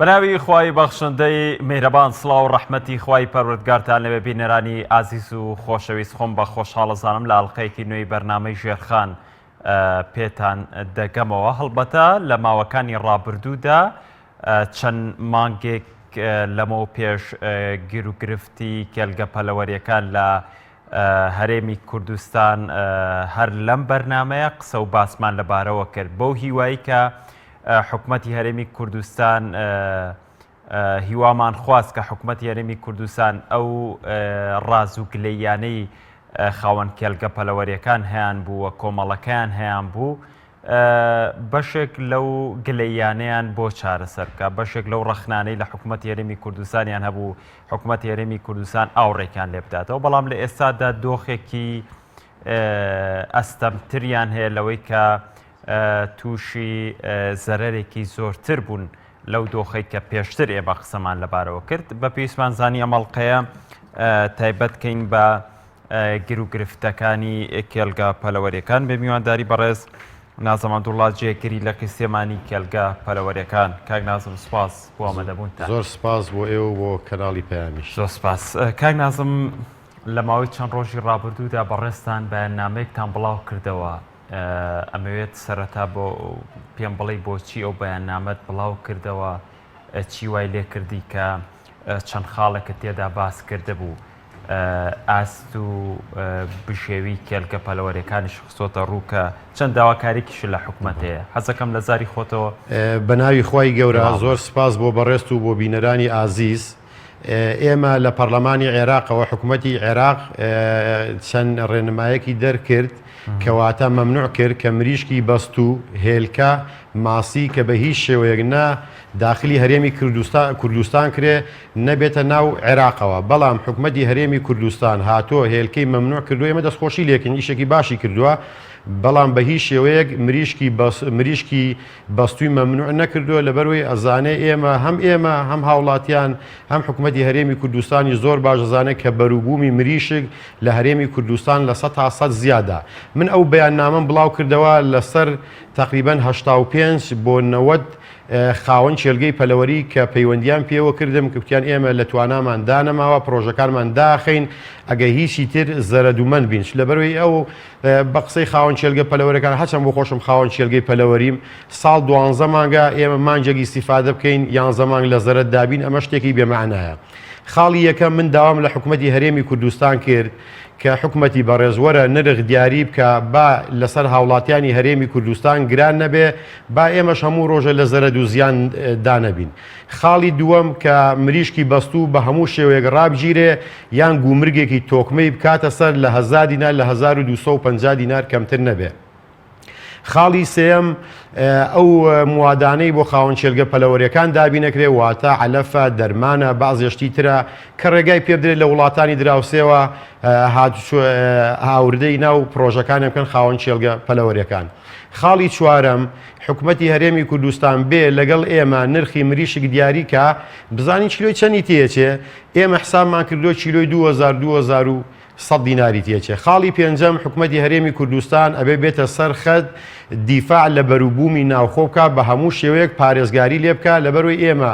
بەناوی خوای بەخشندەی میهرەبان سڵاو و ڕەحمەتی خوای پەروەردگارتان لەوێ بینەرانی ئازیز و خۆشەویست خۆم بە خۆشحاڵەزانم لە ئەڵقەیەکی نوێی بەرنامەی ژێرخان پێتان دەگەمەوە. هەڵبەتە لە ماوەکانی ڕابردوودا چەند مانگێک لەمەوە پێش گیر و گرفتی کێلگە پەلەوەریەکان لە هەرێمی کوردستان هەر لەم بەرنامەیە قسە و باسمان لەبارەوە کرد بەو هیوایی کە حکومەتی هەرێمی کوردستان هیوامان خواست کە حکومەتی هەرێمی کوردستان ئەو ڕاز و گلەیانەی خاوەن کێلگە پەلەوەریەکان هەیان بوو و کۆمەڵەکەیان هەیان بوو بەشێک لەو گلەیانەیان بۆ چارەسەر بکە، بەشێک لەو ڕەخنانەی لە حکومەتی هەرێمی کوردستانیان هەبوو حکومەتی هەرێمی کوردستان ئاوڕێکیان لێ بداتەوە. بەڵام لە ئێستادا دۆخێکی ئەستەمتریان هەیە لەوەی کە تووشی زەرەرێکی زۆرتر بوون لەو دۆخەی کە پێشتر ئێمە قسەمان لەبارەوە کرد. بە پێویستمان زانی ئەمەڵقەیە تایبەتکەین بە گر و گرفتەکانی کێلگە پەلەوەریەکان بێ میوانداری بەڕێز نازم عەبدوڵڵا جێگیری لە قسێمانی کێلگە پەلەوەریەکان. کاک نازم سوپاس بۆ ئامادەبوونتان. زۆر سپاس بۆ ئێوە بۆ کەناڵی پەیامیش. زۆر سپاس. کاک نازم لە ماوەی چەند ڕۆژی ڕابردوودا بەڕێستان بەیاننامەیەکتان بڵاو کردەوە. ئەمەوێت سەرەتا بۆ پێم بڵێ بۆچی ئەو بەیاننامەت بڵاو کردەوە، چی وای لێ کردی کە چەند خاڵێکە تێدا باس کرده بوو ئاست و بشێوی کێلگە پەلەوەریەکانیش خستۆتە ڕووکە چەند داواکارێکیش لە حکومەت هەیە. حەزەکەم لە زاری خۆتەوە. بە ناوی خوای گەورە زۆر سپاس بۆ بەڕێست و بۆ بینەرانی ئازیز. ئێمە لە پەرلەمانی عێراقەوە حکومەتی عێراق چەند ڕێنمایەکی دەرکرد کەواتە مەمنوع کرد کە مریشکی بەست و هێلکە ماسی کە بە هیچ شێوەیەک نا داخلی هەرێمی کوردستان کرێ نەبێتە ناو عێراقەوە. بەڵام حکومەتی هەرێمی کوردستان هاتۆ هێلکەی مەمنوع کردو. ئێمە دەستخۆشی لێکن ئیشێکی باشی کردووە، بەڵام بە هیچ شێوەیەک مریشکی بەستوی مەمنوع نەکردووە لەبەرەوەی ئەزانێ ئێمە هەم هاوڵاتیان هەم حکومەتی هەرێمی کوردستانی زۆر باش ئەزانێت کە بەروبوومی مریشک لە هەرێمی کوردستان لە 100 زیادا. من ئەو بەیاننامەم بڵاو کردەوە لەسەر تقریباً 85 بۆ 90 خاوەن چێلگەی پەلەوەری کە پەیوەندیان پێوە کردم کەوتیان ئێمە لە توانامان دانەماوە پرۆژەکانمان داخین ئەگە هیچی تر زەرەدومەند بینش. لەبەرەوەی ئەو بە قسەی خاوەن چێلگە پەلەوەریەکان هەچەند بۆ خۆشم خاوەن چێلگەی پەلەوەریم ساڵ 12 مانگە ئێمە مانجێکی ئیستیفادە بکەین 11 مانگ لە زەرەت دابین، ئەمە شتێکی بێمەعنایە. خاڵی یەکەم من داوام لە حکومەتی هەرێمی کوردستان کرد کە حکومەتی بەڕێزوەرە نرخ دیاری بکە با لەسەر هاوڵاتیانی هەرێمی کوردستان گران نەبێ، با ئێمەش هەموو ڕۆژە لە زەرەد و زیان دانەبین. خاڵی دووەم کە مریشکی بەستوو بە هەموو شێوەیەک ڕابگیرێ یان گومرگێکی تۆکمەی بکاتە سەر لە 1000 دینار لە 1250 دینار کەمتر نەبێ. خاڵی سێم ئەو موادانەی بۆ خاوەن چێلگە پەلەوەریەکان دابینەکرێ واتە علەفە دەرمانە بازێشتی ترە کە ڕێگای پێبدرێت لە وڵاتانی دراوسێەوە هاوردەی ناو پرۆژەکانیان بکەن خاوەن چێلگە پەلەوەریەکان. خاڵی چوارەم حکومەتی هەرێمی کوردستان بێ لەگەڵ ئێمە نرخی مریشک دیاری کە بزانین چیلۆی چەندی تێچێ. ئێمە حسابمان کردو چیلۆی 2200 دیناری تێچێ. خاڵی پێنجەم حکومەتی هەرێمی کوردستان ئەبێ بێتە سەر خەت دیفاع لە بەروبوومی ناوخۆ بکە بە هەموو شێوەیەک پارێزگاری لێ بکە لەبەرەوەی ئێمە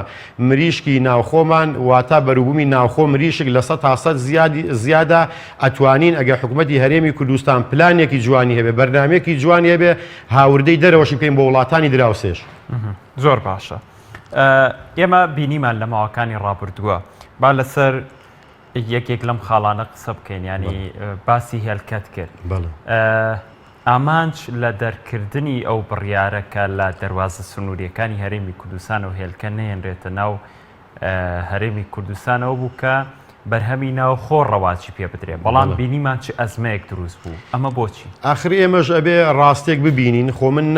مریشکی ناوخۆمان واتە بەروبوومی ناوخۆ مریشک لە 100 زیادە ئەتوانین ئەگە حکومەتی هەرێمی کوردستان پلانێکی جوانی هەبێ بەرنامەیەکی جوانی هەبێ هاوردەی دەرەوەشی بکەین بۆ وڵاتانی دراوسێش. زۆر باشە. ئێمە بینیمان لە ماوەکانی ڕابردووە با لەسەر یەکێک لەم خاڵانە قسە بکەین، ینی باسی هێلکەت کرد. ئامانج لە دەرکردنی ئەو بڕیارەکە لە دەواازە سنووریەکانی هەرێمی کوردستان و هێلکە نێنرێتە ناو هەرێمی کوردستانەوە بوو کە بەرهەمی ناو خۆ ڕەواجی پێ بدرێ، بەڵام بینیمان چ ئەزمەیەک دروست بوو. ئەمە بۆچی؟ ئاخر ئێمەش ئەبێ ڕاستێک ببینین. خۆ من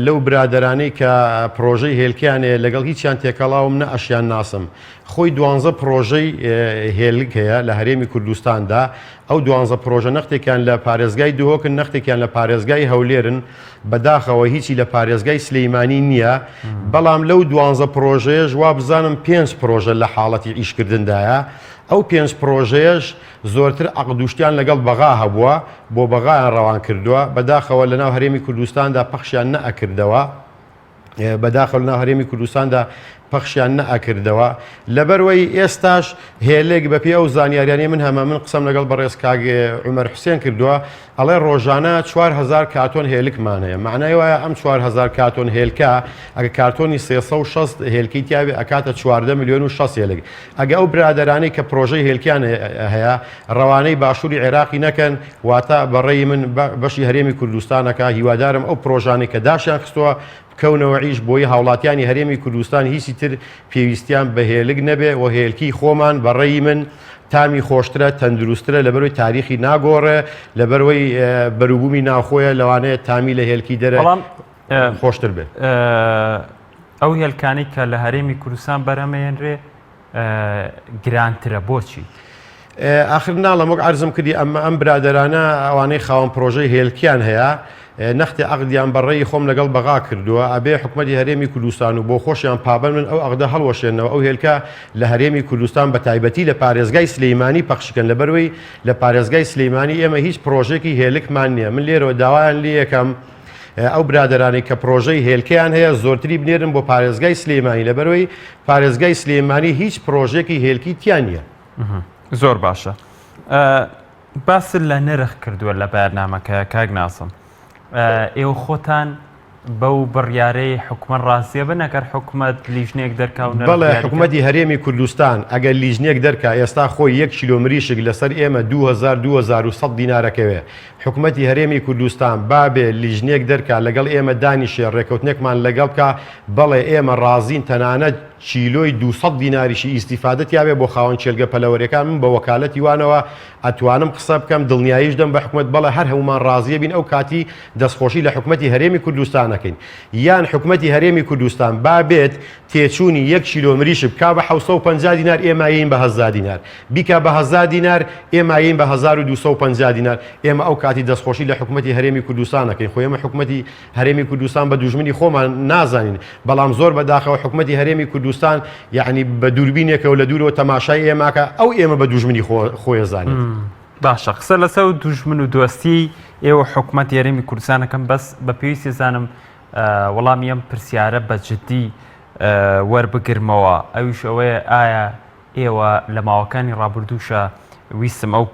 لەو برادرانەی کە پرۆژەی هێلکیانێ لەگەڵ هیچیان تێکەڵاوم نە ئەشیان ناسم. خۆی 12 پرۆژەی هێلک هەیە لە هەرێمی کوردستاندا. ئەو 12 پرۆژە نەختێکیان لە پارێزگای دهۆکن، نەختێکیان لە پارێزگای هەولێرن، بەداخەوە هیچی لە پارێزگای سلەیمانی نییە. بەڵام لەو 12 پرۆژەیەش وا بزانم 5 پرۆژە لە حاڵەتی ئیشکردندایە. ئەو 5 پرۆژەیەش زۆرتر عەقدوشتیان لەگەڵ بەغا هەبووە بۆ بەغایان ڕەوان کردووە، بەداخەوە لەناو هەرێمی کوردستاندا پەخشیان نەئەکردەوە. بەداخەوە لەناو هەرێمی کوردستاندا پەخشیان نەئەکردەوە لەبەرەوەی ئێستاش هێلێک بە پێ ئەو زانیاریانەی من قسەم لەگەڵ بەڕێز کاک عومەر حوسێن کردووە ئەڵێ ڕۆژانە 4,000 کاتۆن هێلکمان هەیە معنای وایە ئەم 4,000 کاتۆن هێلکە ئەگە کارتۆنی 360 هێلکی تیاوێ ئەکاتە 14 ملیۆن و 6 هێلک ئەگە ئەو برادرانەی کە پرۆژەی هێلکیان هەیە ڕەوانەی باشووری عێراقی نەکەن واتە بەڕێی من بەشی هەرێمی کوردستانەکە هیوادارم ئەو پرۆژانەی کە داشیان خستووە بکەونەوە عیش بۆی هاوڵاتیانی هەرێمی کوردستان هیچی تر پێویستیان بە هێلک نەبێ و هێلکی خۆمان بەڕێی من تامی خۆشترە تەندروسترە لەبەرەوەی تاریخی ناگۆڕێ لەبەرەوەی بەروبوومی ناوخۆیە لەوانەیە تامی لە هێلکی دەرە خۆشتر بێت ئەو هێلکانی کە لە هەرێمی کوردستان بەرەمەێنرێ گرانترە بۆچی؟ آخر ناڵم وەک عەرزم کردی ئەم برادەرانە ئەوانەی خاوەن پرۆژەی هێلکیان هەیە نەختی عەقدیان بەڕێی خۆم لەگەڵ بەغا کردووە ئەبێ حکومەتی هەرێمی کوردستان و بۆ خۆشیان پابەن من ئەو عەقدە هەڵوەشێنەوە ئەو هێلکە لە هەرێمی کوردستان بە تایبەتی لە پارێزگای سلەیمانی پەخشکن لەبەرەوەی لە پارێزگای سلەیمانی ئێمە هیچ پرۆژێکی هێلکمان نییە من لێرەوە داوایان لێ یەکەم ئەو برادرانی کە پرۆژەی هێلکەیان هەیە زۆرتری بنێرن بۆ پارێزگای سلەیمانی لەبەرەوەی پارێزگای سلەیمانی هیچ پرۆژێکی هێلکی تیان نییە زۆر باشە باس لە نرخ کردووە لە بەرنامەکە کاک ناسم ئێوە خۆتان بەو بڕیارەی حکومەت ڕاستیە بن ئەگەر حکومەت لیژنێک دەرکاون بەڵێ حکومەتی هەرێمی کوردستان ئەگەر لیژنێک دەرکا ئێستا خۆی 1 کیلۆمریشک لەسەر ئێمە 2,200 دینارەکەوێ حکومەتی هەرێمی کوردستان بابێ لیژنێک دەرکا لەگەڵ ئێمە دانیشێ ڕێکەوتنێکمان لەگەڵ بکە بەڵێ ئێمە ڕازین تەنانەت چیلۆی 200 دیناریشی ئیسیفادەت یاوێ بۆ خاوەن چێلگە پەلەوەریەکان من بە وەکالەتی وانەوە ئەتوانم قسە بکەم دڵنیاییش دەم بە حکومەت بەڵێ هەر هەمومان ڕازیە بین ئەو کاتی دەستخۆشی لە حکومەتی هەرێمی کوردستانەکەین یان حکومەتی هەرێمی کوردستان بابێت تێچوونی 1 کیلۆمریش بکا بە 750 دینار ئێمایین بە 1000 دینار بیکە بە 1000 دینار ئێمایین بە 1250 دینار ئێمە ئەو کاتی دەستخۆشی لە حکومەتی هەرێمی کوردستانەکەین خۆ ئێمە حکومەتی هەرێمی کوردستان بە دوژمنی خۆمان نازانین بەڵام زۆر بەداخەوە حکومەتی هەرێمی کوردستان یعنی بە دووربینێکەوە لە دوورەوە تەماشای ئێماکە ئەو ئێمە بە دوژمنی خۆی زانێت باشە قسە لەسەر دوژمن و دۆستی ئێوە حکومەتی هەرێمی کوردستانەکەم بەس بە پێویستی زانم وەڵامی ئەم پرسیارە بە جددی وەربگرمەوە ئەویش ئەوەیە ئایا ئێوە لە ماوەکانی ڕابردووشە ویستم ئەو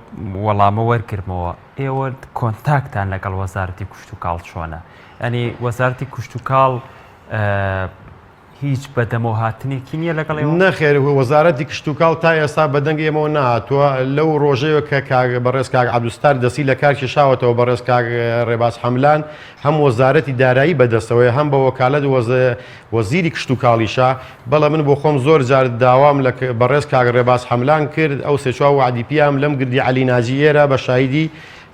وەڵامە وەرگرمەوە ئێوە کۆنتاکتان لەگەڵ وەزارەتی کوشت و کاڵ چۆنە ئەنی وەزارەتی کوشت و کاڵ هیچ بەدەمەوە هاتنێکی نییە لەگەڵ نەخێر وەزارەتی کشت و کاڵ تا ئێستا بەدەنگ ئێمەوە نهاتووە لەو ڕۆژەیە کە بەڕێز کاک عەبدولستار دەسی لە کار کێشاوەتەوە بەڕێز کاک ڕێباز حەملان هەم وەزارەتی دارایی بەدەستەوەی هەم بە وەکالەت وەزیری کشت و کاڵیشا بەڵێ من بۆ خۆم زۆر جار داوام لە بەڕێز کاک ڕێباز حەملان کرد ئەو سێ چوار وعدی پیام لەم گردی عەلی ناجی ئێرە بە شایدی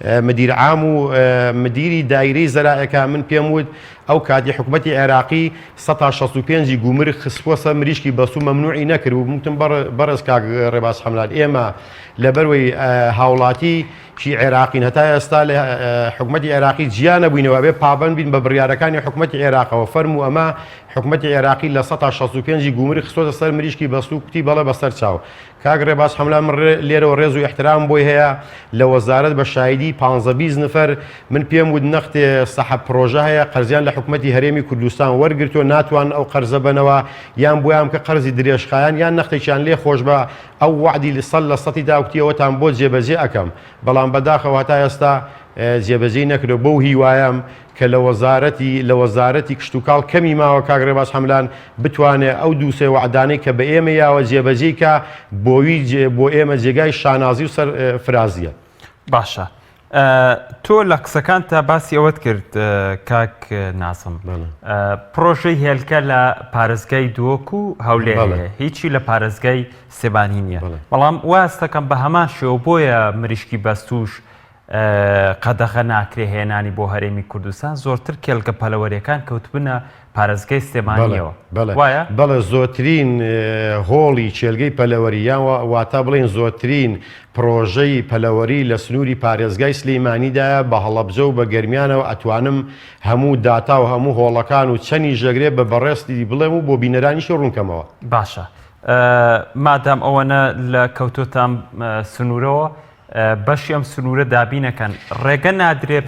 مدیر عام و مدیری دایرەی زەرائەکە من پێم وت ئەو کاتی حکومەتی عێراقی 165 گومر خستووەسە مریشکی بەسوو مەمنوعی نەکرد و ممکن بەڕێز کاک ڕێباز حەملان ئێمە لەبەروەی هاوڵاتی شی عێراقین هەتا ئێستا لە حکومەتی عێراقی جیانە بووینەوە بێ پابەن بین بە بڕیارەکانی حکومەتی عێراقەوە فەرموو ئەمە حکومەتی عێراقی لە 165 گومر خستووەتە سەر مریشکی بەسوو کوتی بەڵێ بەسەر چاو کاک ڕێباز حەملان من لێرەوە ڕێز و احترام بۆی هەیە لە وەزارەت بە شایدی 15-20 نفەر من پێم وت نەختێ سەحەب پرۆژە هەیە قەرزیان لە حکومەتی هەرێمی کوردستان وەرگرتووە ناتوان ئەو قەرزە بنەوە یان بۆیان کە قەرزی درێژخایان یان نەختێکیان لێ خۆش بە ئەو وعدی لە سەتی داوتیەوەتان بۆ جێبەجێ ئەەکەم بەڵام بەداخەوە هەتا ئێستا جێبەجێ نەکردو بەو هیوایەم کە لە وەزارەتی کشت و کاڵ کەمی ماوە کاک ڕێباز حەملان بتوانێت ئەو دووسێ وعدانەی کە بە ئێمە یاوە جێبەجێ کە بۆ ئێمە جێگای شانازی و سەر فرازیە باشە تۆ لە قسەکان تا باسی ئەوەت کرد کاک ناسم پرۆژەی هێلکە لە پارێزگای دووەکو هەولێر هیچی لە پارێزگای سێبانی نییە بەڵام واستەکەم بە هەمان شێوە بۆیە مریشکی بەستوش قەدەغە ناکرێ هێنانی بۆ هەرێمی کوردستان زۆرتر کێلگە پەلەوەریەکان کەوتبنە پارێزگای سێمانیەوە بەڵێ زۆرترین هۆڵی چێلگەی پەلەوەری یان واتە بڵێن زۆرترین پرۆژەی پەلەوەری لە سنووری پارێزگای سلەیمانیدایە بە هەڵەبجە و بە گەرمیانەوە ئەتوانم هەموو داتا و هەموو هۆڵەکان و چەنی ژەگرێ بە بەڕێستی بڵێم و بۆ بینەرانیشی ڕوونکەمەوە باشە مادام ئەوەنە لە کەوتۆتان سنوورەوە بەشی ئەم سنوورە دابینەکەن ڕێگە نادرێ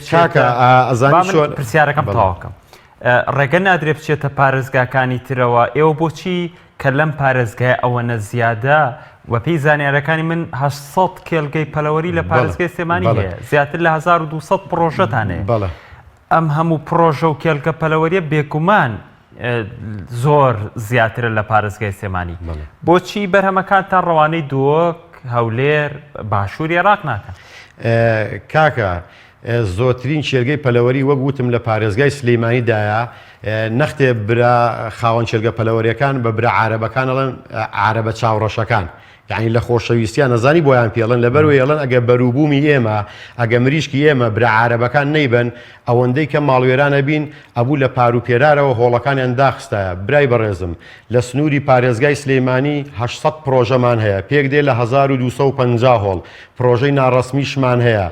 پرسیارەکەم تاواکەم ڕێگە نادرێ بچێتە پارێزگاکانی ترەوە ئێوە بۆچی کە لەم پارێزگای ئەوەنە زیادە و پێی زانیارەکانی من 800 کێلگەی پەلەوەری لە پارێزگای سلێمانی هەیە زیاتر لە 1200 پرۆژەتان هەیە ئەم هەموو پرۆژە و کێلگە پەلەوەریە بێگومان زۆر زیاترە لە پارێزگای سلێمانی بۆچی بەرهەمەکانتان ڕەوانەی دۆک هەولێر باشووری عێراق ناکەن کاکە زۆرترین شێرگەی پەلەوەری وەک وتم لە پارێزگای سلەیمانیدایە نەختێ برا خاوەن شێرگە پەلەوەریەکان بە برا عارەبەکان ئەڵێن عارەبە چاوڕەشەکان یعنی لە خۆشەویستیان نەزانی بۆیان پێڵن لەبەرەوەی ئەڵێن ئەگە بەرووبوومی ئێمە ئەگە مریشکی ئێمە برا عارەبەکان نەیبن ئەوەندەی کە ماڵوێرانە بین ئەبوو لە پاروپێرارەوە هۆڵەکانیان داخستایە برای بەڕێزم لە سنووری پارێزگای سلەیمانی 800 پرۆژەمان هەیە پێک دێ لە 1250 هۆڵ پرۆژەی ناڕەسمیشمان هەیە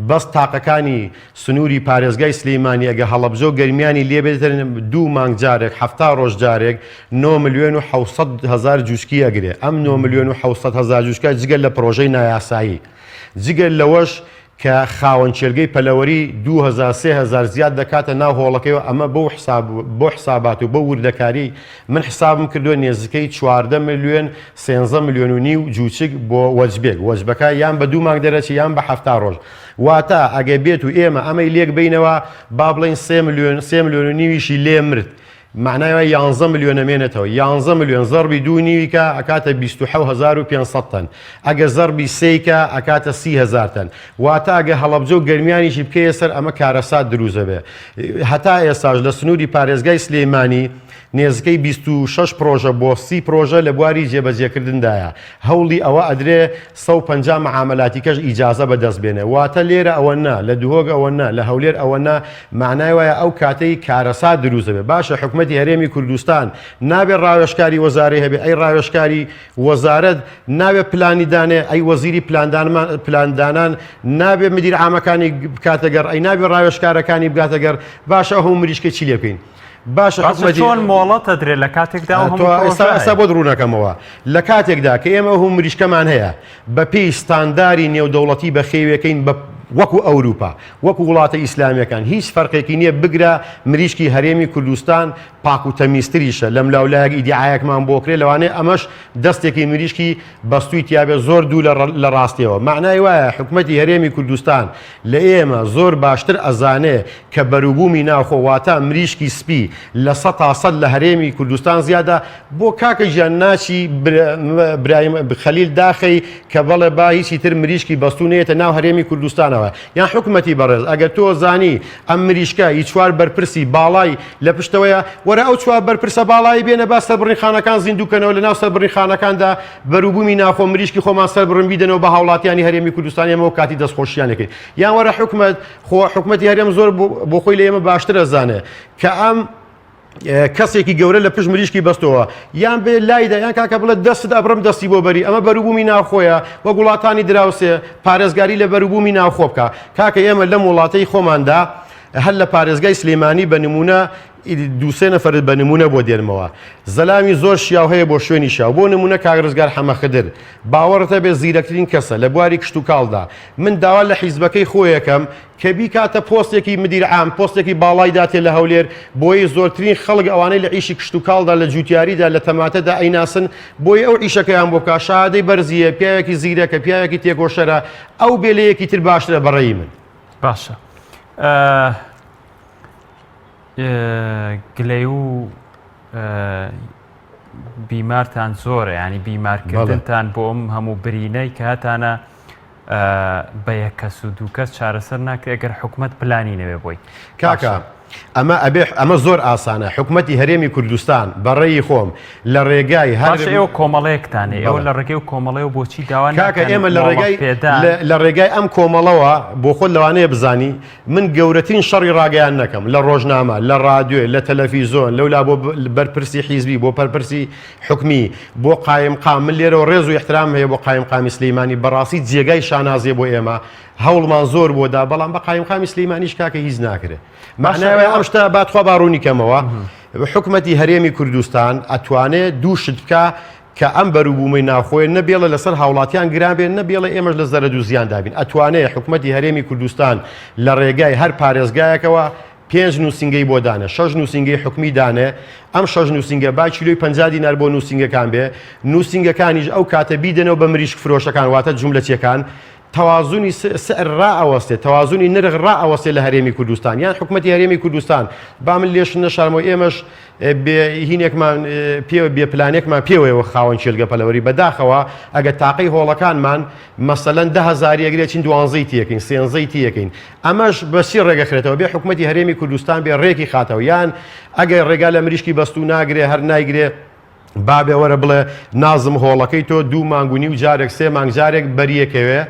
بەس تاقەکانی سنووری پارێزگای سلەیمانی ئەگە هەڵەبجە و گەرمیانی لێبێتن 2 مانگ جارێک 7 ڕۆژ جارێک 9 ملیۆن و 700 هزار جوشکی ئەگرێ ئەم 9 ملیۆن و 700 هزار جوشکە جگەل لە پرۆژەی نایاسایی جگەل لەوەش کە خاوەن چێلگەی پەلەوەری 2000 زیاد دەکاتە ناو هۆڵەکەیەوە ئەمە بۆ حسابات و بۆ وردەکاری من حسابم کردووە نێزەکەی 14 ملیۆن 13 ملیۆن و نیو جوچک بۆ وەجبێک وەجبەکە یان بە 2 مانگ دەرەچی یان بە 7 ڕۆژ واتە ئەگە بێت و ئێمە ئەمەی لێک بینەوە با بڵین 3 ملیۆن و نیویشی لێ مرد معناوە 11 ملیۆن ئەمێنێتەوە 11 ملیۆن زەربی 2 نیویکە ئەکاتە 27500 تەن ئەگە زەربی سێیکە ئەکاتە 30000 تەن واتە ئەگە هەڵەبجە و گەرمیانیشی بکەیە سەر ئەمە کارەسات دروزە بێ هەتا ئێستاش لە سنووری پارێزگای سلەیمانی نێزەکەی 26 پرۆژە بۆ 30 پرۆژە لە بواری جێبەجێکردندایە هەوڵی ئەوە ئەدرێ 150 معاملاتی کەش ئیجازە بەدەست بێنێ واتە لێرە ئەوە نا لە دوهۆگ ئەوە نا لە هەولێر ئەوە نا معنای وایە ئەو کاتەی کارەسات دروزە بێ باشە حکومەتی هەرێمی کوردستان نابێت ڕاوێژکاری وەزارەی هەبێ ئەی ڕاوێژکاری وەزارەت نابێت پلانی دانێ ئەی وەزیری پلاندانان نابێت مدیر عامەکانی بکاتەگەر ئەی نابێت ڕاوێژکارەکانی بگاتەگەر باشە هەموو مریشکە چی لێ بکەین باشە چۆن مۆڵەت ئەدرێت لە کاتێکدا ئێستا بۆ ڕوونەکەمەوە لە کاتێکدا کە ئێمە هەموو مریشکەمان هەیە بە پێی ستانداری نێودەوڵەتی بە خێوەکەین بە وەکو ئەوروپا وەکو وڵاتە ئیسلامیەکان هیچ فەرقێکی نییە بگرە مریشکی هەرێمی کوردستان پاک و تەمیزتریشە لەم لاولایەک ئیدعایەکمان بۆ کرێ لەوانەیە ئەمەش دەستێکی مریشکی بەستووی تیابێ زۆر دوو لە ڕاستیەوە معنای وایە حکومەتی هەرێمی کوردستان لە ئێمە زۆر باشتر ئەزانێ کە بەروبوومی ناوخۆواتە مریشکی سپی لە 100 لە هەرێمی کوردستان زیادە بۆ کاکە ژیان ناچی خەلیل داخەی کە بەڵێ با هیچی تر مریشکی بەستوونێتە ناو هەرێمی کوردستانەوە یان حکومەتی بەڕێز ئەگەر تۆ زانی ئەم مریشکە هیچ چوار بەرپرسی باڵای لە پشتەوەیە وەرە ئەو چوار بەرپرسە باڵایی بێنە با سەربڕینخانەکان زیندووکەنەوە لە ناو سەربڕینخانەکاندا بەروبوومی ناخۆ مریشکی خۆمان سەربڕن بیدەنەوە بە هاوڵاتیانی هەرێمی کوردستانی ئەمە کاتی دەستخۆشییانەکەی یان وەرە حکومەتی هەرێم زۆر بۆ خۆی لە ئێمە باشتر ئەزانێ کە ئەم کەسێکی گەورە لە پشت مریشکی بەستەوە یان بێ لایدا یان کاکە بڵێت دەستت ئەبرم دەستی بۆ بەری ئەمە بەروبوومی ناوخۆیە وە وڵاتانی دراوسێ پارێزگاری لە بەروبوومی ناوخۆ بکە کاکە ئێمە لەم وڵاتەی خۆماندا هەر لە پارێزگای سلێمانی بە نمونە 2-3 نەفەر بە نمونە بۆ دێنمەوە زەلامی زۆر شیاو هەیە بۆ شوێنی شاو بۆ نمونە کاگرزگار حەمەخدر باوەڕتە بێ زیرەکترین کەسە لە بواری کشت و کاڵدا من داوا لە حیزبەکەی خۆیەکەم کە بیکاتە پۆستێکی مدیر عام پۆستێکی باڵای داتێ لە هەولێر بۆی زۆرترین خەڵک ئەوانەی لە ئیشی کشت و کاڵدا لە جوتیاریدا لە تەماتەدا ئەیناسن بۆی ئەو ئیشەکەیان بۆ بکە شادەی بەرزیە پیاوێکی زیرەکە پیاوێکی تێگۆشەرە ئەو بێلەیەکی تر باشترە بەڕێی من باشە گلەی و بیمارتان زۆرە ینی بیمارکردنتان بۆ ئەم هەموو برینەی کە هاتانە بە یەک کەس و دوو کەس چارەسەر ناکرێت ئەگەر حکومەت پلانی نەوێ بۆی کاکە ئەمە زۆر ئاسانە حکومەتی هەرێمی کوردستان بەڕێی خۆم لە ڕێگای ئێوە کۆمەڵەیەکتانێ ئەوە لە ڕێگەی و کۆمەڵەوە بۆچی داوان کاکە ئێمە لە ڕێگای ئەم کۆمەڵەوە بۆ خۆت لەوانەیە بزانی من گەورەترین شەڕی ڕاگەیان نەکەم لە ڕۆژنامە لە ڕادیۆ لە تەلەڤیزۆن لەولا بۆ بەرپرسی حیزبی بۆ پەرپرسی حکمی بۆ قایمقام من لێرەوە ڕێز و احترام هەیە بۆ قایمقامی سلەیمانی بەڕاستی جێگای شانازیە بۆ ئێمە هەوڵمان زۆر بۆدا بەڵام بە قایمقامی سلەیمانیش کاکە هیچ ناکرێت معناوێ ئەم شتە باتخوا باڕوونی کەمەوە حکومەتی هەرێمی کوردستان ئەتوانێت دوو شت بکە کە ئەم بەروبوومەی ناخۆی نەبێڵە لەسەر هاوڵاتیان گران بێن نەبێڵە ئێمەش لە زەرد و زیان دابین ئەتوانێت حکومەتی هەرێمی کوردستان لە ڕێگای هەر پارێزگایەکەوە 5 نووسنگەی بۆ دانە 6 نووسنگەی حکومی دانێ ئەم 6 نووسنگە با کیلۆی 50 دینار بۆ نووسنگەکان بێ نووسنگەکانیش ئەو کاتە بیدەنەوە بە مریشک فرۆشەکان واتە جوملەتیەکان تەوازونی سعر ڕائەوەستێت تەوازونی نرخ ڕائەوەستێت لە هەرێمی کوردستان یان حکوومەتی هەرێمی کوردستان با من لێش نەشارمەوە ئێمەش هینێکمان پێوە بێپلانێکمان پێوەوە خاوەن چێلگە پەلەوەری بەداخەوە ئەگە تاقی هۆڵەکانمان مەسەلەن 10,000 یەکرێکین 12 تیەکەین 13 تیەکەین ئەمەش بەسی ڕێگەخرێتەوە بێ حکوومەتی هەرێمی کوردستان بێ ڕێکی خاتەوە یان ئەگەر ڕێگا لە مریشکی بەست و ناگرێ هەر نایگرێ بابێ وەرە بڵێ نازم هۆڵەکەی تۆ 2 مانگونی و جارێک 3 مانگ جارێک بەریەکەوێ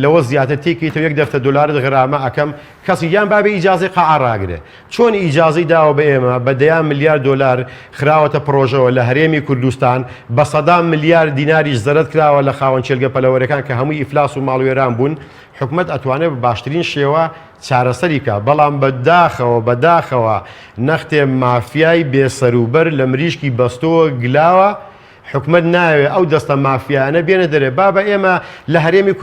لەوە زیاتر تێکیتەوە 1 دەفتە دلار غرامە ئەەکەم کەسی یان بابێ ئیجازی قەعاڕاگرێ چۆن ئیجازی داوە بە ئێمە بە 10 ملیار دلار خراوەتە پرۆژەوە لە هەرێمی کوردستان بە 100 ملیار دیناریش زەرت کراوە لە خاوەن چێلگە پەلەوەرەکان کە هەمووی ئیفلاس و ماڵوێران بوون حکومەت ئەتوانێت بە باشترین شێوە چارەسەری کە بەڵام بەداخەوە نەختێ مافیای بێسەروبەر لە مریشکی بەستۆوە گلاوە حکومت ناوێ ئەو دەستە مافیانە بێنە دەرێ بابە ئێمە لە هەرێمی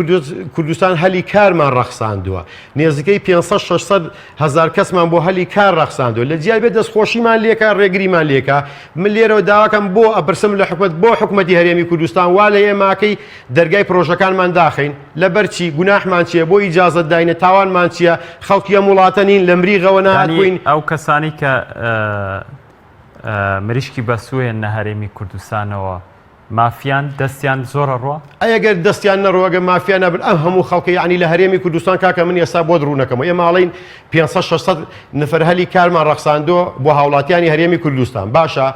کوردستان هەلی کارمان ڕەخساندووە نێزیکەی 500-600 هزار کەسمان بۆ هەلی کار ڕەخساندووە لە جیای بێ دەستخۆشیمان لێکە ڕێگریمان لێکە من لێرەوە داواکەم بۆ ئەپرسم لە حکومت بۆ حکومەتی هەرێمی کوردستان وا لە ئێماکەی دەرگای پرۆژەکانمان داخین لەبەرچی گوناحمان چییە بۆ ئیجازت داینە تاوانمان چییە خەڵکی ئەم وڵاتە نین لە مریغەوە نهاتبووین ئەو کەسانی کە مریشکی بەسوویە نە هەرێمی کوردستانەوە مافیان دەستیان زۆرە ڕوە ئەگەر دەستیان نەڕۆگە مافیان نەبن ئەم هەموو خەڵکی ینی لە هەرێمی کوردستان کاکە من ئێستا بۆ دڕوونەکەم ئێمە ئاڵین 500-600 نفر هەلی کارمان ڕەخساندۆ بۆ هاوڵاتیانی هەرێمی کوردستان باشە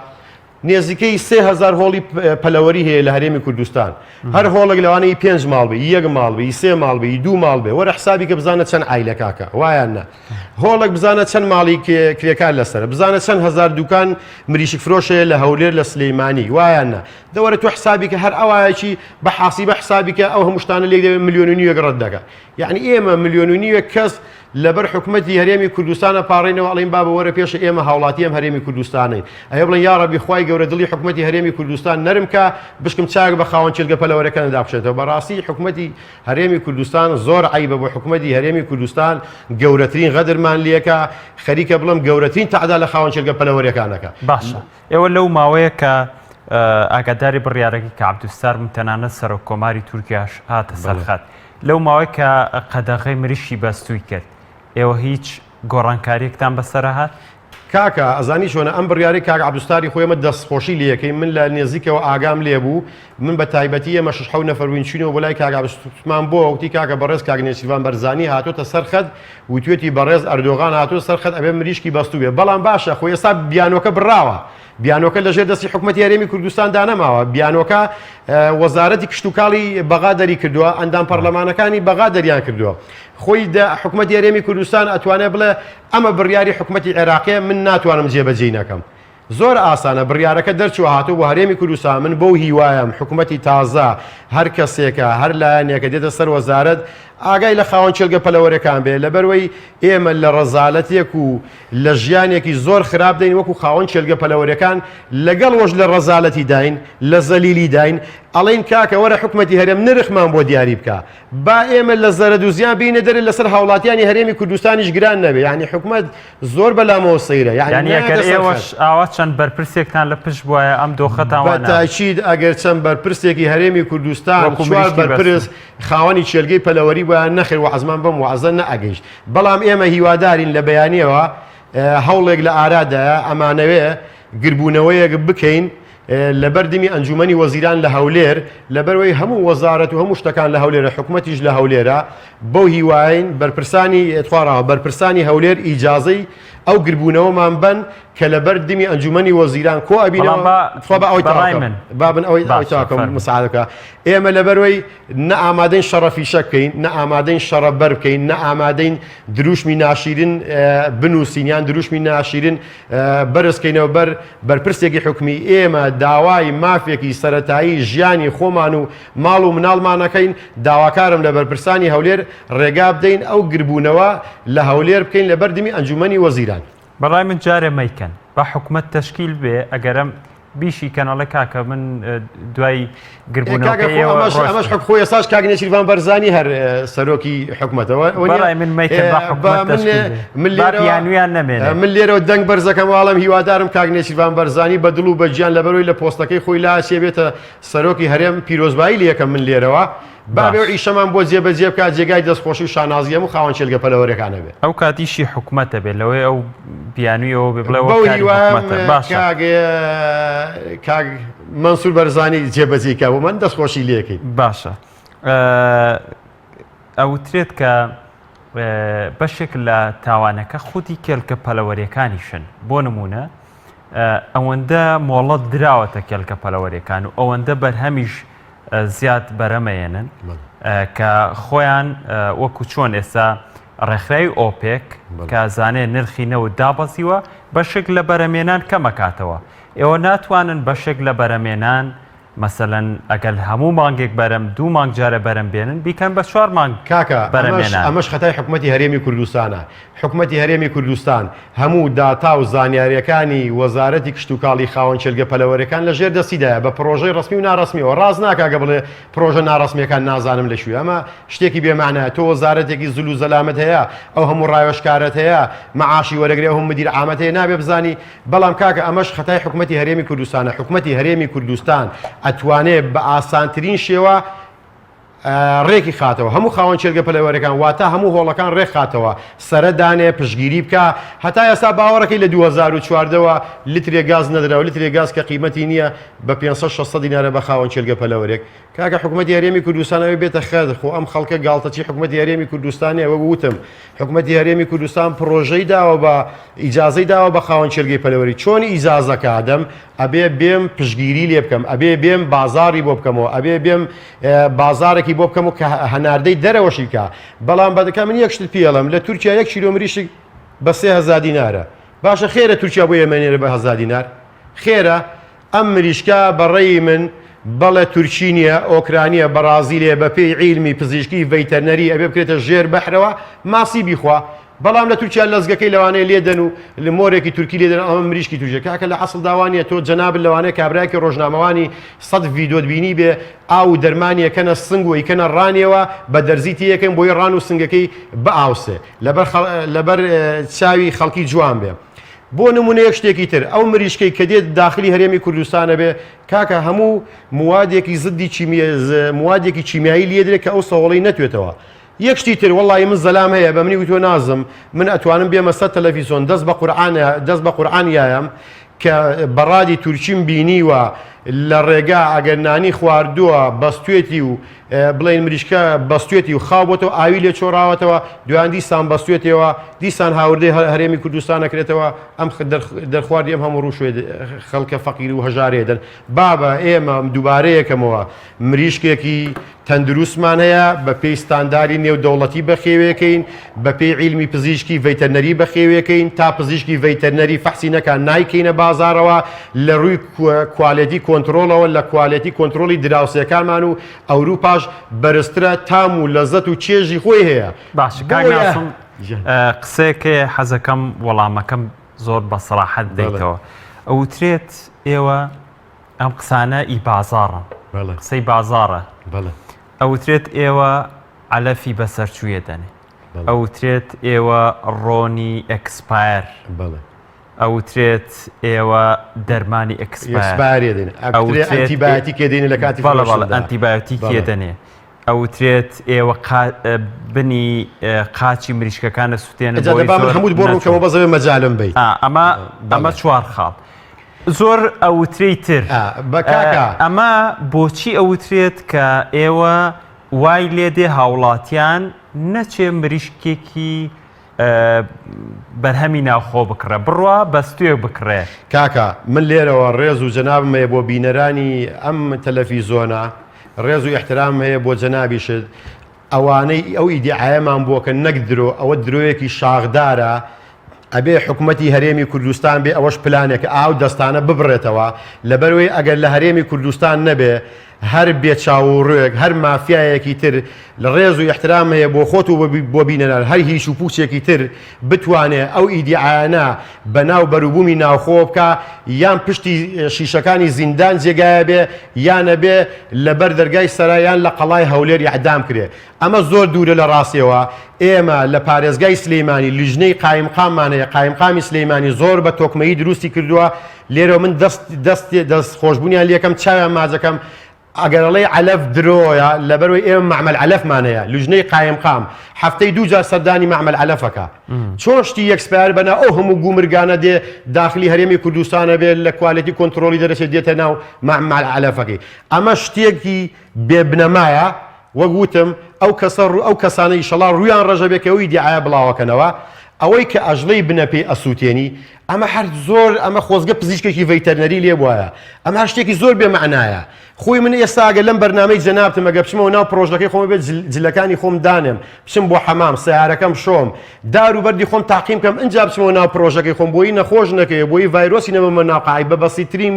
نێزیکەی 3000 هۆڵی پەلەوەری هەیە لە هەرێمی کوردستان هەر هۆڵێک لەوانەی 5 ماڵبی 1 ماڵبی 3 ماڵبی 2 ماڵبێ وەرە حسابی کە بزانە چەند ئایلە کاکە وایان نە هۆڵێک بزانە چەند ماڵی کرێکار لەسەر بزانە چەند هزار دوکان مریشک فرۆشەیە لە هەولێر لە سلەیمانی وایان نە دەوەرە تو حسابی کە هەر ئەوایەکی بە حاسیبە حسابی کە ئەو هەموو شتانە لێک دەوێت 1.5 ملیۆن ڕەت دەکات یعنی ئێمە 1.5 ملیۆن کەس لەبەر حکومەتی هەرێمی کوردستانە پاڕێنەوە ئەڵین بابە وەرە پێش ئێمە هاوڵاتی ئەم هەرێمی کوردستانین ئەیە بڵێن یا ڕەبی خوای گەورە دڵی حکومەتی هەرێمی کوردستان نەرم کە بشکم چاک بە خاوەن چێلگە پەلەوەرەکان دابشێتەوە بەڕاستی حکومەتی هەرێمی کوردستان زۆر عیبە بۆ حکومەتی هەرێمی کوردستان گەورەترین غەدرمان لێکە خەریکە بڵم گەورەترین تەعدا لە خاوەن چێلگە پەلەوەرەکانەکە باشە ئێوە لەو ماوەیە کە ئاگاداری بڕیارەکی کە عەبدولستار من تەنانەت سەرۆک کۆماری تورکیاش هاتە سەرخەت لەو ماوەیە کە قەدەغەی مریشکی بەستووی کرد ئێوە هیچ گۆڕانکاریەکتان بەسەر هات کاکە ئەزانی چۆنە ئەم بڕیاری کاک عەبدولستاری خۆیمە دەستخۆشی لەکەی من لە نێزیکەوە ئاگام لێبوو من بە تایبەتی ئێمە 6 نەفەروین چینەوە بۆ لای کاک عەبدولستمان بۆ وتی کاکە بەڕێز کاک نێچیروان بەرزانی هاتۆتە سەرخەت وتوێتی بەڕێز ئەردۆغان هاتۆ سەرخەت ئەبێ مریشکی بەستوو بێ بەڵام باشە خۆ ئێستا بیانۆکە بڕاوە بیانۆکە لەژێر دەستی حکومەتی هەرێمی کوردستان دانەماوە بیانۆکە وەزارەتی کشتتوکاڵی بەغا دەری کردووە ئەندام پەرلەمانەکانی بەغا دەریان کردووە خۆی حکومەتی هەرێمی کوردستان ئەتوانێت بڵێ ئەمە بڕیاری حکومەتی عێراقیە من ناتوانم جێبەجێ نەکەم زۆر ئاسانە بڕیارەکە دەرچوە هاتوو بۆ هەرێمی کوردستان من بەو هیوایم حکومەتی تازە هەر کەسێکە هەر لایەنێکە دێتە سەر وەزارەت ئاگای لە خاوەن چێلگە پەلەوەرەکان بێ لەبەرەوەی ئێمە لە ڕەزالەتێک و لە ژیانێکی زۆر خراپ دەین وەکو خاوەن چێلگە پەلەوەرەکان لەگەڵ وەش لە ڕەزالەتی داین لە زەلیلی داین ئەڵین کاکە وەرە حکومەتی هەرێم نرخمان بۆ دیاری بکە با ئێمە لە زەرد و زیان بینە دەرێ لەسەر هاوڵاتیانی هەرێمی کوردستانیش گران نەبێ یعنی حکومەت زۆر بەلامەوە سەیرە یعنی ئەگەر ئێوەش ئاوا چەند بەرپرسێکتان لە پشت بووە ئەم دۆخەتاوانە بەتاکید ئەگەر چەند بەرپرسێکی هەرێمی کوردستان چوار بەرپرس خاوەنی چێلگەی پەلەوەری بۆیان نەخێر وەعزمان بەم وەعزە نەئەگەیشت بەڵام ئێمە هیوادارین لە بەیانیەوە هەوڵێک لە ئارادایە ئەمانەوێ گربوونەوەیەک بکەین لەبەردەمی ئەنجومەنی وەزیران لە هەولێر لەبەرەوەی هەموو وەزارەت و هەموو شتەکان لە هەولێرە حکومەتیش لە هەولێرە بەو هیواین بەرپرسانی ئێتخوارەوە بەرپرسانی هەولێر ئیجازەی ئەو گربوونەوەمان بن کە لەبەردەمی ئەنجومەنی وەزیران کۆ ئەبینەوە بابن ئەوەی تاکەم مساعدەکە ئێمە لەبەرەوەی نە ئامادەین شەڕەفی شەک بکەین نە ئامادەین شەڕە بەر بکەین نە ئامادەین دروشمی ناشیرن بنووسین یان دروشمی ناشیرن بەرزکەینەوە بەرپرسێکی حکومی ئێمە داوای مافێکی سەرەتایی ژیانی خۆمان و ماڵ و مناڵمانەکەین داواکارم لە بەرپرسانی هەولێر ڕێگا بدەین ئەو گربوونەوە لە هەولێر بکەین لە بەردەمی ئەنجومەنی وەزیران بەڵای من جارێ مەیکەن بە حکومەت تەشکیل بێ ئەگەرم بیشی کەنەڵە کاکە من دوای ئەمەش خۆی ئێساش کاگنێ شیروان بەرزانی هەر سەرۆکی حکوومەتەوە منیانویان نامێنێ من لێرەوە دەنگ بەرزەکەم واڵم هیوادارم کاگنێ شیروان بەرزانی بە دڵ و بەجیان لەبەرەوەی لە پۆستەکەی خۆی لا سێبێتە سەرۆکی هەرێم پیرۆزبایی لە یەکەم من لێرەوە بابێ ئیشەمان بۆ جێبەجێ بکات جێگای دەستخۆشی و شانازیەم و خاوەن چێلگە پەلەوەرەکانە بێت ئەو کاتیشی حکوومەتە بێت لەوەی ئەو بیانویەوە بڵێ کاگ منسوور بەرزانی جێبەجێکە بۆ من دەستخۆشی لێکەیت باشە ئەوترێت کە بەشێک لە تاوانەکە خودی کێلکە پەلەوەریەکانیشن بۆ نمونە ئەوەندە مۆڵەت دراوەتە کێلکە پەلەوەریەکان و ئەوەندە بەرهەمیش زیاد بەرەمەێنن کە خۆیان وەکو چۆن ئێستا ڕێکخراوی ئۆپێک کە زانێ نرخی نەوت دابەزیوە بەشێک لە بەرەمێنان کەمەکاتەوە ئێوە ناتوانن بەشێک لە بەرەمێنان مەسەلەن ئەگەر هەموو مانگێک بەرەم 2 مانگ جارە بەرەم بێنن بیکەن بە 4 مانگ کاکە ئەمەش خەتای حکوومەتی هەرێمی کوردستانە حکوومەتی هەرێمی کوردستان هەموو داتا و زانیاریەکانی وەزارەتی کشت و کاڵی خاوەن چێلگە پەلەوەرەکان لە ژێر دەستیدایە بە پرۆژەی ڕسمی و ناڕسمیەوە ڕاز ناکاگە بڵێ پرۆژە ناڕسمیەکان نازانم لە شوێ ئەمە شتێکی بێمانە تۆ وەزارەتێکی زول و زەلامەت هەیە ئەو هەموو ڕایۆشکارەت هەیە مەعاشی وەرەگرێ هەموو مدیر عامەت هەیە نابێ بزانی بەڵام کاکە ئەمەش خەتای حکوومەتی هەرێمی کوردستانە حکوومەتی هەرێمی کوردستان ئەتوانێت بە ئاسانترین شێوە ڕێکی خاتەوە هەموو خاوەن چێلگە پەلەوەرەکان واتە هەموو هۆڵەکان ڕێک خاتەوە سەرەدانێ پشگیری بکە هەتا ئێستا باوەڕەکەی لە 2014ەوە لیترێ گاز نەدراوە لیترێ گاز کە قیمەتی نییە بە 500-600 دینارە بە خاوەن چێلگە پەلەوەرێک کاکە حکوومەتی هەرێمی کوردستانەوە بێتە خەد خۆ ئەم خەڵکە گاڵتەچی حکوومەتی هەرێمی کوردستانی ئەوە وتم حکوومەتی هەرێمی کوردستان پرۆژەی داوە بە ئیجازەی داوە بە خاوەن چێلگەی پەلەوەری چۆنی ئیجازەکە ئادەم ئەبێ بێم پشگیری لێ بکەم ئەبێ بێم بازاری بۆ بکەمەوە ئەبێ بێم بازارێکی بۆ بکەم و کە هەناردەی دەرەوەشی کە بەڵام بەدەکە من یەکشت پێڵم لە تورکیا 1 کیلۆ مریشک بە 3000 دینارە باشە خێرە تورکیا بۆ ئێمەنێرە بە 1000 دینار خێرە ئەم مریشکە بەڕێی من بەڵێ تورکی نیە ئۆکرانیە بەرازیلێ بە پێی عیلمی پزیشکی ڤەیتەرنەری ئەبێ بکرێتە ژێر بەحرەوە ماسی بیخوا بەڵام لە تورکیا لەزگەکەی لەوانەیە لێدەن و لە مۆرێکی تورکی لێدەن ئەمە مریشکی توژە کاکە لە ئەسڵ داوانیە تۆ جەناب لەوانەیە کابراایکی ڕۆژنامەوانی 100 ڤیدۆت بینی بێ ئاو دەرمانی یەکەنە سنگ و یکەنە ڕانیەوە بە دەرزیتی یەکەم بۆی ڕان و سنگەکەی بەئاوسێ لەبەر چاوی خەڵکی جوان بێ بۆ نمونە یەک شتێکی تر ئەو مریشکەی کە دێت داخلی هەرێمی کوردستانە بێ کاکە هەموو موادێکی زدی موادێکی چیمیایی لێدرێت کە ئەو سەوڵەی نەتوێتەوە یەک شتی تر وەڵی من زەلام هەیە بە منی وتۆ نازم من ئەتوانم بێمە سەر تەلەڤیزۆن دەست بە قورئانیایەم کە بەڕادی تورکیم بینیوە لە ڕێگا ئەگەر نانی خواردووە بەستوێتی و بڵێن مریشکە بەستوێتی و خاو بۆتەوە ئاوی لێ چۆڕاوەتەوە دویان دیسان بەستوێتەوە دیسان هاوردەی هەرێمی کوردستان نەکرێتەوە ئەم دەرخواردی ئەم هەموو ڕووشێ خەڵکە فەقیر و هەژارێدەن بابە ئێمە دووبارەیەکەمەوە مریشکێکی تەندروستمان هەیە بە پێی ستانداری نێودەوڵەتی بەخێوەکەین بە پێی عیلمی پزیشکی ڤەیتەرنەری بەخێوەکەین تا پزیشکی ڤەیتەرنەری فەحسی نەکان نایکەینە بازارەوە لە ڕووی کوالێتی کۆنتترۆلەوە لە کوالێتی کۆنتترۆلی دراوسەکانمان و ئەوروپاش بەرزترە تام و لەزەت و چێژی خۆی هەیە باش قسەیەکێ حەزەکەم وەڵامەکەم زۆر بە سەراحەت دەیتەوە ئەوترێت ئێوە ئەم قسانە ئی بازاڕن قسەی بازارە ئەوترێت ئێوە علەفی بەسەرچوویە دەنێ ئەوترێت ئێوە ڕۆنی ئەکسپایر ئەوترێت ئێوە دەرمانی ئەکسپایرێتیبایەتیکێ دێنێ لە کاتی ئەنتیبایۆتیکێ دەنێ ئەوترێت ئێوە بنی قاچی مریشکەکانە سووتێنە هەموو بۆ ڕووکەمە بەزەوێ مەجالم بێت ئەمە چوار خاڵ زۆر ئەوترێی تر ئەمە بۆچی ئەوترێت کە ئێوە وای لێدێ هاوڵاتیان نەچێ مریشکێکی بەرهەمی ناوخۆ بکڕە بڕوا بەستوێ بکڕێ کاکە من لێرەوە ڕێز و جەنابم هەیە بۆ بینەرانی ئەم تەلەڤیزۆنە ڕێز و احترام هەیە بۆ جەنابیشت ئەوانەی ئەو ئیدعایەمان بووە کە نەک درۆ ئەوە درۆیەکی شاغدارە ئەبێ حکوومەتی هەرێمی کوردستان بێ ئەوەش پلانێک ئاو دەستانە ببڕێتەوە لەبەرەوەی ئەگەر لە هەرێمی کوردستان نەبێ هەر بێچاوڕێک هەر مافیایەکی تر لە ڕێز و احترام هەیە بۆ خۆت و بۆ بینەران هەر هیچ و پوچێکی تر بتوانێت ئەو ئیدیعانە بەناو بەروبوومی ناوخۆ بکە یان پشتی شیشەکانی زیندان جێگایە بێ یانە بێ لەبەر دەرگای سەرایان لە قەڵای هەولێر یعدام کرێ ئەمە زۆر دوورە لە ڕاستیەوە ئێمە لە پارێزگای سلەیمانی لیژنەی قایمقاممانەیە قایمقامی سلەیمانی زۆر بە تۆکمەیی دروستی کردووە لێرە من دەست خۆشببوونیان لێکم چاویان مازەکەم ئەگەرڵێ علەف درۆیە لەبەرەوەی ئێمە معمەل علەفمانەیە لیژنەی قایمقام هەفتەی 2 جار سەردانی معمەل علەفەکە چۆن شتی یەکسپار بەنا ئەو هەموو گومرگانە دێ داخلی هەرێمی کوردستانە بێت لە کوالەتی کۆنتترۆلی دەرەچێت دێتە ناو معمەل علەفەکەی ئەمە شتێکی بێبنەمایە وەگوتم ئەو کەسانە ئیشەڵا ڕویان ڕەژە بێکەوەی دیعایە بڵاوەکەنەوە ئەوەی کە ئەژڵەی بنەپێی ئەسووتێنی ئەمە هەر زۆر ئەمە خۆزگە پزیشکێکی ڤەیتەرنەری لێ وایە ئەمە هەر شتێکی زۆر بێمەعنایە خۆی من ئێستا ئەگە لەم بەرنامەی جەنابتم ئەگە بچمەوە ناو پرۆژەکەی خۆم بێت جلەکانی خۆم دانم بچم بۆ حەمام سیارەکەم شۆم دار و بەردی خۆم تاقیم کەم ئەنجا بچمەوە ناو پرۆژەکەی خۆم بۆی نەخۆش نەکەوێت بۆی ڤایرۆسی نەبمە ناوقاعی بە بەسیترین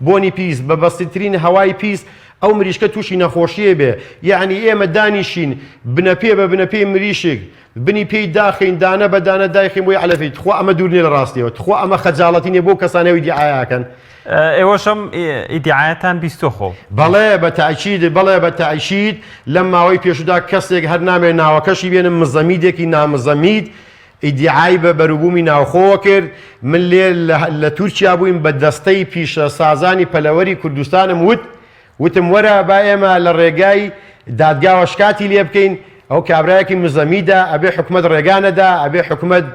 بۆنی پیس بە بەسیترین هەوای پیس ئەو مریشکە تووشی نەخۆشیە بێ یعنی ئێمە دانیشین بنەپێ بە بنەپێی مریشک بنی پێی داخین دانە بە دانە دایخین بۆی علەفیت خۆ ئەمە دوور نیە لە ڕاستیەوە خۆ ئەمە خەجاڵەتی نیە بۆ کەسانەوەی دیعایەکەن ئێوەشەم ئیدیعایەتان بیستۆخۆ بەڵێ بە تاکید بەڵێ بە تاکید لەم ماوەی پێشودا کەسێک هەر نامێ ناوەکەشی بێنم مزەمیدێکی نامزەمید ئیدیعای بە بەروبوومی ناوخۆوە کرد من لێ لە تورکیا بووین بە دەستەی پیشە سازانی پەلەوەری کوردستانم وتم وەرە با ئێمە لە ڕێگای دادگاوە شکاتی لێ بکەین ئەو کابراایەکی مزەمیدا ئەبێ حکومەت ڕێگانەدا ئەبێ حکومەت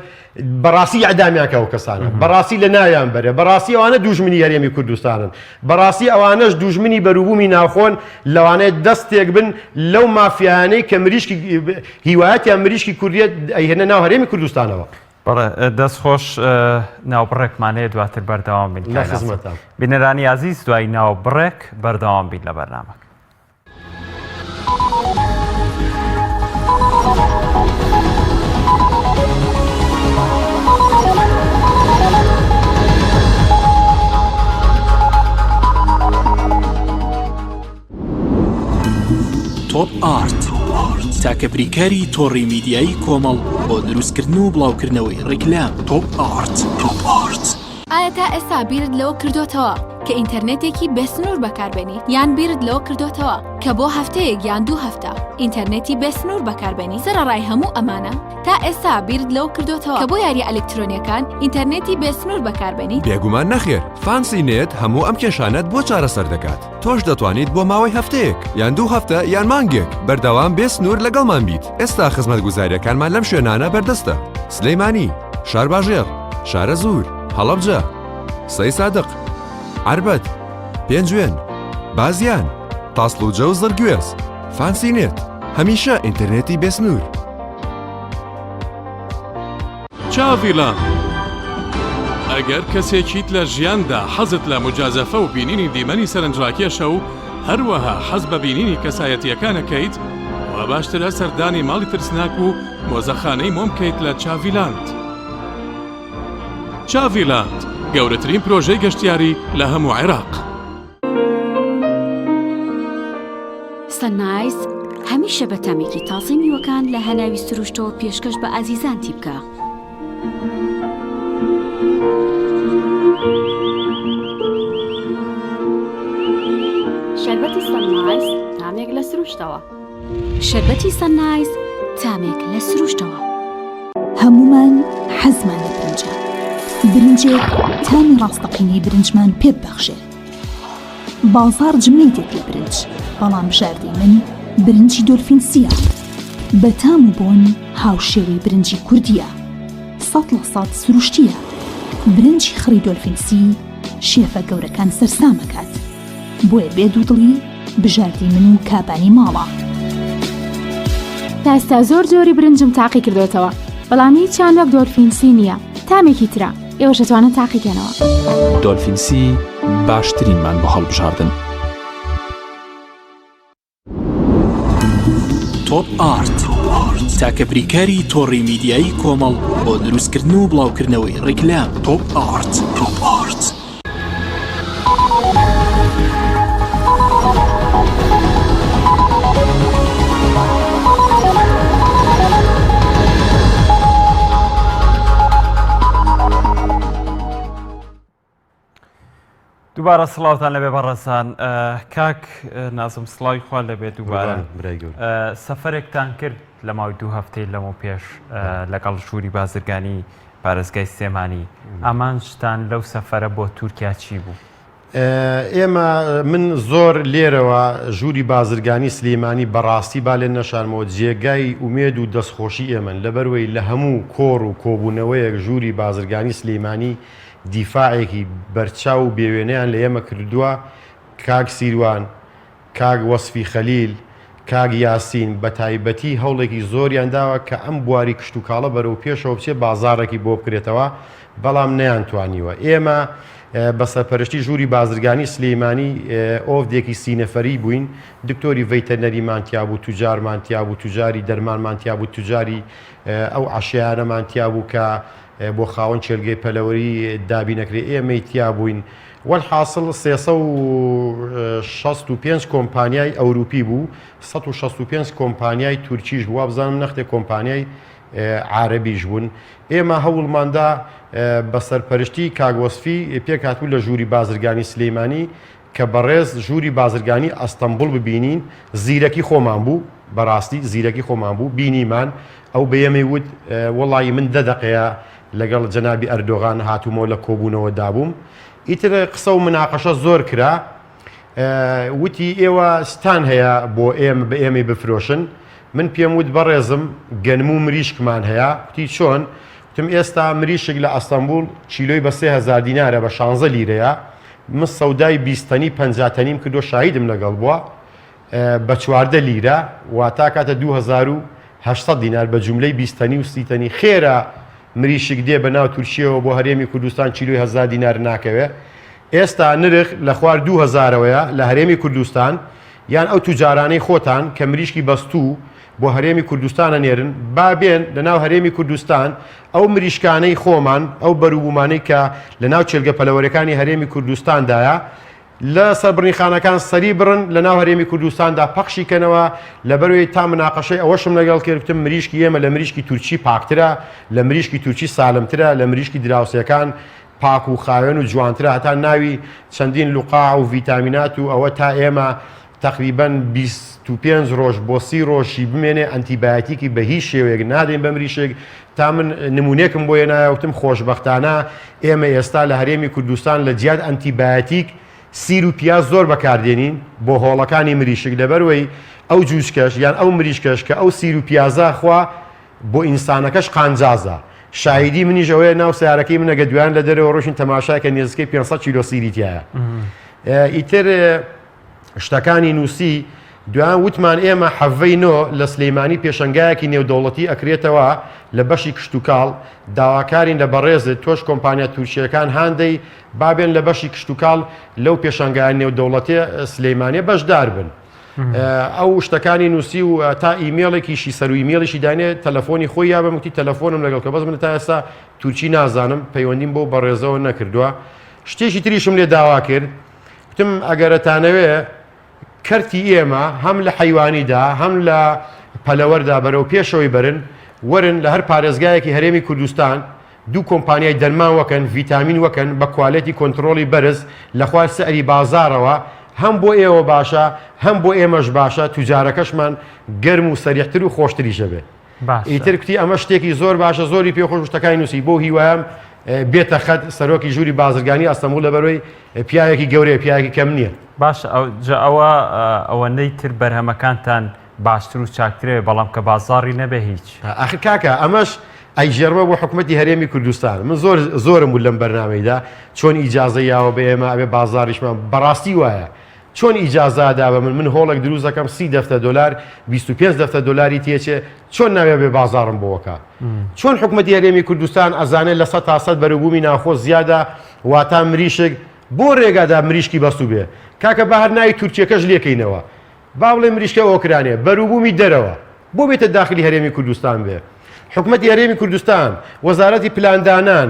بەڕاستی ئەعدامیان کە ئەو کەسانە بەڕاستی لە ناویان بەرێ بەڕاستی ئەوانە دوژمنی هەرێمی کوردستانن بەڕاستی ئەوانەش دوژمنی بەروبوومی ناوخۆن لەوانەیە دەستێک بن لەو مافیانەی کە مریشکی هیوایەتیان مریشکی کوردیت ئەیهێنە ناو هەرێمی کوردستانەوە دەستخۆش ناوبڕێکمانەیە دواتر بەردەوام بین بینەرانی عزیز دوای ناوبڕێک بەردەوام بین لە بەرنامەکە تۆپ ئارت تاکە بریکاری تۆڕی میدیایی کۆمەڵ بۆ دروستکردن و بڵاوکردنەوەی ڕیکلام تۆپ ئارت ئایا تا ئێستا بیرت لەوە کردوتەوە کە ئینتەرنێتێکی بێسنوور بەکاربێنیت یان بیرت لەوە کردوتەوە کە بۆ هەفتەیەک یان 2 هەفتە ئینتەرنێتی بێسنوور بەکاربێنی سەرەڕای هەموو ئەمانە تا ئێستا بیرت لەوە کردوتەوە کە بۆ یاری ئەلکترۆنیەکان ئینتەرنێتی بێسنوور بەکاربێنیت بێگومان نەخێر فانسی نێت هەموو ئەم کێشانەت بۆ چارەسەر دەکات تۆش دەتوانیت بۆ ماوەی هەفتەیەک یان 2 هەفتە یان مانگێک بەردەوام بێسنوور لەگەڵمان بیت ئێستا خزمەتگوزاریەکانمان لەم شوێنانە بەردەستە سلەیمانی شارباژێر شارە زوور هەڵەبجە سەی سادق عربەت پێنجوێن بازیان تاسڵوجە و زەرگوێز فانسی نێت هەمیشە ئینتەرنێتی بێسنوور چاڤیلان ئەگەر کەسێکیت لە ژیاندا حەزت لە مجازەفە و بینینی دیمەنی سەرنجڕاکێشە و هەروەها حەز بە بینینی کەسایەتیەکانەکەیت و باشترە سەردانی ماڵی ترسناک و مۆزەخانەی مۆم بکەیت لە چاڤیلاند. چاڤیلاند گەورەترین پرۆژەی گەشتیاری لە هەموو عێراق. سەنایز هەمیشە بە تەمێکی تازەی میوەکان لە هەناوی سروشتەوە پێشکەش بە ئازیزانتی بکە. شەربەتی سەنایز تامێک لە سروشتەوە. شەربەتی سەنایز تامێک لە سروشتەوە. هەمومان حەزمان لە برنجە. برنجێک تامی ڕاستەقینەی برنجمان پێ ببەخشێ. بازار جمەی دێت لە برنج، بەڵام بژاردەی من برنجی دۆلفینسیە. بە تام و بۆن هاوشێوەی برنجی کوردیە. 100% سروشتیە. برنجی خڕی دۆلفینسی شێفە گەورەکان سەرسامەکات. بۆیە بێدوودڵی بژاردەی من و کابانی ماڵە. تا ئێستا زۆر جۆری برنجم تاقی کردوتەوە، بەڵام هیچیان وەک دۆلفینسی نییە. تامێکی ترە ئێوەش دەتوانن تاقیکەنەوە. دۆلفینسی باشترینمان بە هەڵبژاردن. تۆپ ئارت تاکە بریکاری تۆڕی میدیایی کۆمەڵ بۆ دروستکردن و بڵاوکردنەوەی ڕیکلام تۆپ ئارت. دووبارە سڵاوتان لەبێ بەڕێزان کاک نازم سڵاوی خوا لەبێت دووبارە سەفەرێکتان کرد لە ماوەی 2 هەفتەی لەمە پێش لەگەڵ ژووری بازرگانی پارێزگای سلێمانی ئامان شتان لەو سەفەرە بۆ تورکیا چی بوو؟ ئێمە من زۆر لێرەوە ژووری بازرگانی سلێمانی بەڕاستی با لێن نەشانمەوە جێگای ئومێد و دەستخۆشی ئێمن لەبەروەی لە هەموو کۆڕ و کۆبوونەوەیەک ژووری بازرگانی سلێمانی دیفاعێکی بەرچاو و بێوێنەیان لە ئێمە کردووە کاک سیروان کاک وەسفی خەلیل کاک یاسین بە تایبەتی هەوڵێکی زۆریان داوە کە ئەم بواری کشت و کاڵە بەرەو پێشەوە بچێ بازارێکی بۆ بکرێتەوە بەڵام نەیانتوانیوە ئێمە بە سەرپەرشتی ژووری بازرگانی سلێمانی ئۆڤدێکی سینەفەری بووین دکتۆری ڤەیتەرنەریمان بوو توجارمان بوو توجاری دەرمانمان بوو توجاری ئەو عەشیانەمان بوو کە بۆ خاوەن چێلگەی پەلەوەری دابینەکرێ ئێمەی تیا بووین والحاصل 365 کۆمپانیای ئەوروپی بوو 165 کۆمپانیای تورکیش بوو بزانم نەختێ کۆمپانیای عارەبیش بوون ئێمە هەوڵماندا بە سەرپەرشتی کاگوەسفی پێکهاتوو لە ژووری بازرگانی سلێمانی کە بەڕێز ژووری بازرگانی ئەستەمبوڵ ببینین زیرەکی خۆمان بوو بەڕاستی زیرەکی خۆمان بوو بینیمان ئەو بە ئێمەی وت وەڵی من 10 دقەیە لەگەڵ جەنابی ئەردۆغان هاتوومەوە لە کۆبوونەوە دابووم ئیتر قسە و مناقەشە زۆر کرا وتی ئێوە ستان هەیە بۆ بە ئێمەی بفرۆشن من پێم وت بەڕێزم گەنم و مریشکمان هەیە وتی چۆن وتم ئێستا مریشک لە ئەستەمبوڵ چیلۆی بە 3000 دینارە بە 16 لیرەیە من سەودای 20 تەنی 50 تەنیم کردو شاهیدم لەگەڵ بووە بە 14 لیرە واتا کاتە 2800 دینار بە جوملەی 20 تەنی و 30 تەنی خێرە مریشک دێ بە ناو تورکیەوە بۆ هەرێمی کوردستان چیلۆی 1000 دینار ناکەوێ ئێستا نرخ لە خوار 2000ەوەیە لە هەرێمی کوردستان یان ئەو توجارانەی خۆتان کە مریشکی بەستوو بۆ هەرێمی کوردستانە نێرن با بێن لە ناو هەرێمی کوردستان ئەو مریشکانەی خۆمان ئەو بەروبوومانەی کە لە ناو چێلگە پەلەوەرەکانی هەرێمی کوردستاندایە لە سەربڕنیخانەکان سەری بڕن لە ناو هەرێمی کوردستاندا پەخشیکەنەوە لەبەروەی تا مناقەشەی ئەوەشم لەگەڵ کردتم مریشکی ئێمە لە مریشکی تورکی پاکترە لە مریشکی تورکی سالمترە لە مریشکی دراوسەکان پاک و خاوێن و جوانترە هەتا ناوی چەندین لوقاع و ڤیتامینات و ئەوە تا ئێمە تقریبا 25 ڕۆژ بۆ 30 ڕۆژی بمێنێ ئەنتیبایۆتیکی بە هیچ شێوەیەک نادەین بە مریشێک تا من نمونێکم بۆ نایەوتم خۆشبەختانە ئێمە ئێستا لە هەرێمی کوردستان لە جیات ئەنتیبایۆتیک سیر و پیاز زۆر بەکاردێنین بۆ هۆڵەکانی مریشک لەبەروەی ئەو جووچکەش یان ئەو مریشکەش کە ئەو سیر و پیازە خوا بۆ ئینسانەکەش قانجازە شاهیدی منیش ئەوەیە ناو سیارەکەی منەگە دویان لە دەرەوە ڕۆژین تەماشاکە نێزەکەی 500 کیلۆ سیری تایە ئیتر شتەکانی نووسی دویان وتمان ئێمە حەڤەی نۆ لە سلێمانی پێشەنگایەکی نێودەوڵەتی ئەکرێتەوە لە بەشی کشت و کاڵ داواکارین لە بەڕێزت تۆش کۆمپانیا تورکیەکان هاندەی بابێن لە بەشی کشت و کاڵ لەو پێشەنگای نێودەوڵەتی سلێمانیە بەشدار بن ئەو شتەکانی نووسی و تا ئیمێڵێکیشی سەر و ئیمێڵیشی دانێ تەلەفۆنی خۆی یا بەموتی تەلەفۆنم لەگەڵ کە بەس من تا ئێستا تورکی نازانم پەیوەندیم بۆ بەڕێزەوە نەکردووە شتێکی تریشم لێ داوا کرد وتم ئەگەرەتانەوێ کەرتی ئێمە هەم لە حەیوانیدا هەم لە پەلەوەردا بەرەو پێشەوەی برن وەرن لە هەر پارێزگایەکی هەرێمی کوردستان دوو کۆمپانیای دەرمان وەکەن ڤیتامین وەکەن بە کوالێتی کۆنتترۆلی بەرز لە خوار سەری بازارەوە هەم بۆ ئێوە باشە هەم بۆ ئێمەش باشە توجارەکەشمان گەرم و سەریحتر و خۆشتریشە بێ ئیتر کوتی ئەمە شتێکی زۆر باشە زۆری پێخۆش شتەکانی نووسی بۆ هیوایم بێتە خەت سەرۆکی ژووری بازرگانی ئەستەمبوڵ لەبەرەوەی پیاوێکی گەورەیە پیاوێکی کەم نییە باش ئەوەندەی تر بەرهەمەکانتان باشتر و چاکترێ بەڵام کە بازاڕی نەبێ هیچ ئاخر کاکە ئەمەش ئەیژێرمە بۆ حکوومەتی هەرێمی کوردستان من زۆرم بوو لەم بەرنامەیدا چۆن ئیجازە یاوە بە ئێمە ئەبێ بازاڕیشمان بەڕاستی وایە چۆن ئیجازادا بە من هۆڵێک دروست دەکەم 30 دەفتە دلار 25 دەفتە دلاری تێچێ چۆن ناوێ بێ بازاڕم بۆوەکە چۆن حکوومەتی هەرێمی کوردستان ئەزانێت لە 100 تا 100 بەروبوومی ناخۆ زیادە واتا مریشک بۆ ڕێگادا مریشکی بەستوو بێ کاکە بە هەر ناوی تورکیەکەش لێکەینەوە با بڵێ مریشکە ئۆکرانێ بەروبوومی دەرەوە بۆ بێتە داخلی هەرێمی کوردستان بێ حکوومەتی هەرێمی کوردستان وەزارەتی پلاندانان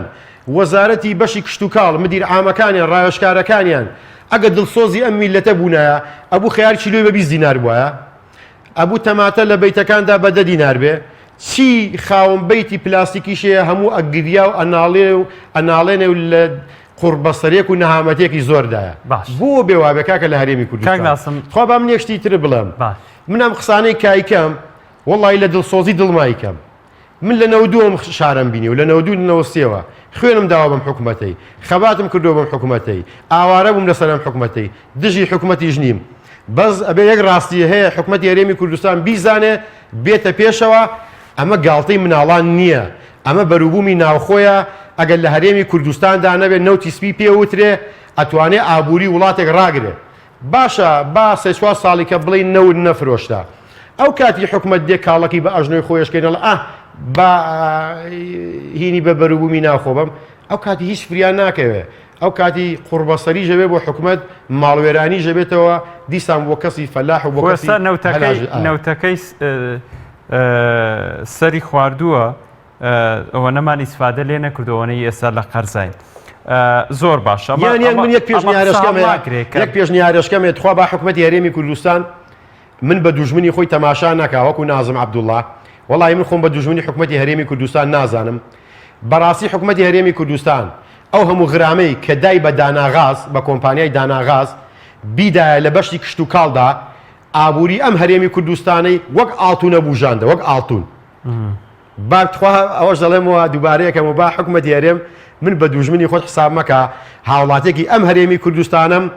وەزارەتی بەشی کشت و کاڵ مدیر عامەکانیان ڕایۆشکارەکانیان ئەگە دڵسۆزی ئەم میلەتە بوونایە ئەبوو خەیار کیلۆی بە 20 دینار بووە ئەبوو تەماتە لە بەیتەکاندا بە 10 دینار بێ چی خاوەن بەیتی پلاستیکیشەیە هەموو ئەگریا و ئەناڵێنێ و لە قوربەسەرێک و نەهامەتێکی زۆردایە باش. بۆ بێوابێ کاکە لە هەرێمی کاک کوردستان ناسم. خوا بام نێشتی تر بڵێم باش. من ئەم قسانەی کایکەم وەڵی لە دڵسۆزی دڵمایکەم من لە 92 شارم بینی و لە 92 خوێنم داوا بەم حکوومەتەی خەباتم کردو بەم حکوومەتەی ئاوارە بووم لەسەر ئەم حکوومەتەی دژی حکوومەتیش نیم بەس ئەبێ یەک ڕاستی هەیە حکوومەتی هەرێمی کوردستان بیزانێ بێتە پێشەوە ئەمە گاڵتەی مناڵان نییە ئەمە بەروبوومی ناوخۆیە ئەگەر لە هەرێمی کوردستاندا نەبێت نەوتی سپی پێوترێ ئەتوانێ ئابووری وڵاتێک ڕاگرێ باشە با سێ چوار ساڵی کە بڵێ نەود نەفرۆشتا ئەو کاتی حکوومەت دێک کاڵەکی بە ئەژنۆی خۆیشکەێنەڵ با هینی بە بەروبوومی ناخۆ بم ئەو کاتی هیچ فریان ناکەوێ ئەو کاتی قوربەسەری ژەبێ بۆ حکوومەت ماڵوێرانی ژەبێتەوە دیسان بۆ کەسی فەلاح و بۆ نەوتەکەی سەری خواردووە ئەوە نەمان ئیسفادە لێ نەکردەوەنەی ئێستا لە قەرزین زۆر باشە من یەک پێشنیارشکەمێت خوا با حکوومەتی هەرێمی کوردستان من بە دوژمنی خۆی تەماشا نەکا وەکو نازم عەبدوڵڵا وەڵی من خۆم بە دوژمنی حکوومەتی هەرێمی کوردستان نازانم بەڕاستی حکوومەتی هەرێمی کوردستان ئەو هەموو غرامەی کە دای بە داناغاز بە کۆمپانیای داناغاز بیدایە لە بەشتی کشت و کاڵدا ئابووری ئەم هەرێمی کوردستانەی وەک ئاڵتونە بوژاندە وەک ئاڵتون بارخوا ئەوەش دەڵێمەوە دووبارەیەکەم و با حکوومەتی هەرێم من بە دوژمنی خۆت حساب مەکە هاوڵاتێکی ئەم هەرێمی کوردستانم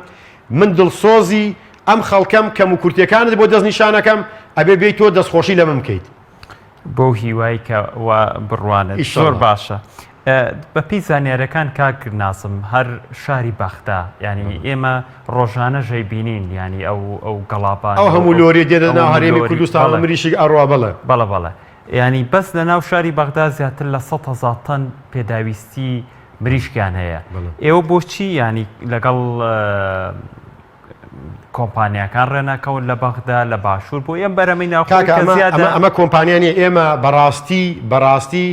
من دڵسۆزی ئەم خەڵکەم کەم و کورتەکانت بۆ دەستنیشانەکەم ئەبێ بێت تۆ دەستخۆشی لە من بکەیت بۆ هیوای کە بڕوانێت زۆر باشە بەپی زانیارەکان کاک ناسم هەر شاری بەختە ینی ئێمە ڕۆژانە ژەی بینین ینی ئەو گەڵاپان ئەو هەموو لۆری دێنە ناو هەرێمی کوردستان مریشی ئەڕوا بڵێ بەڵە ینی بەس لە ناو شاری بەغدا زیاتر لە 100,000 تەن پێداویستی مریشکیان هەیە ئێوە بۆچی ینی لەگەڵ کۆمپانیەکان ڕێناکەون لە بەغدا لە باشوور بۆ ئێم بەرەمەی ئەمە کۆمپانیانی ئێمە بەڕاستی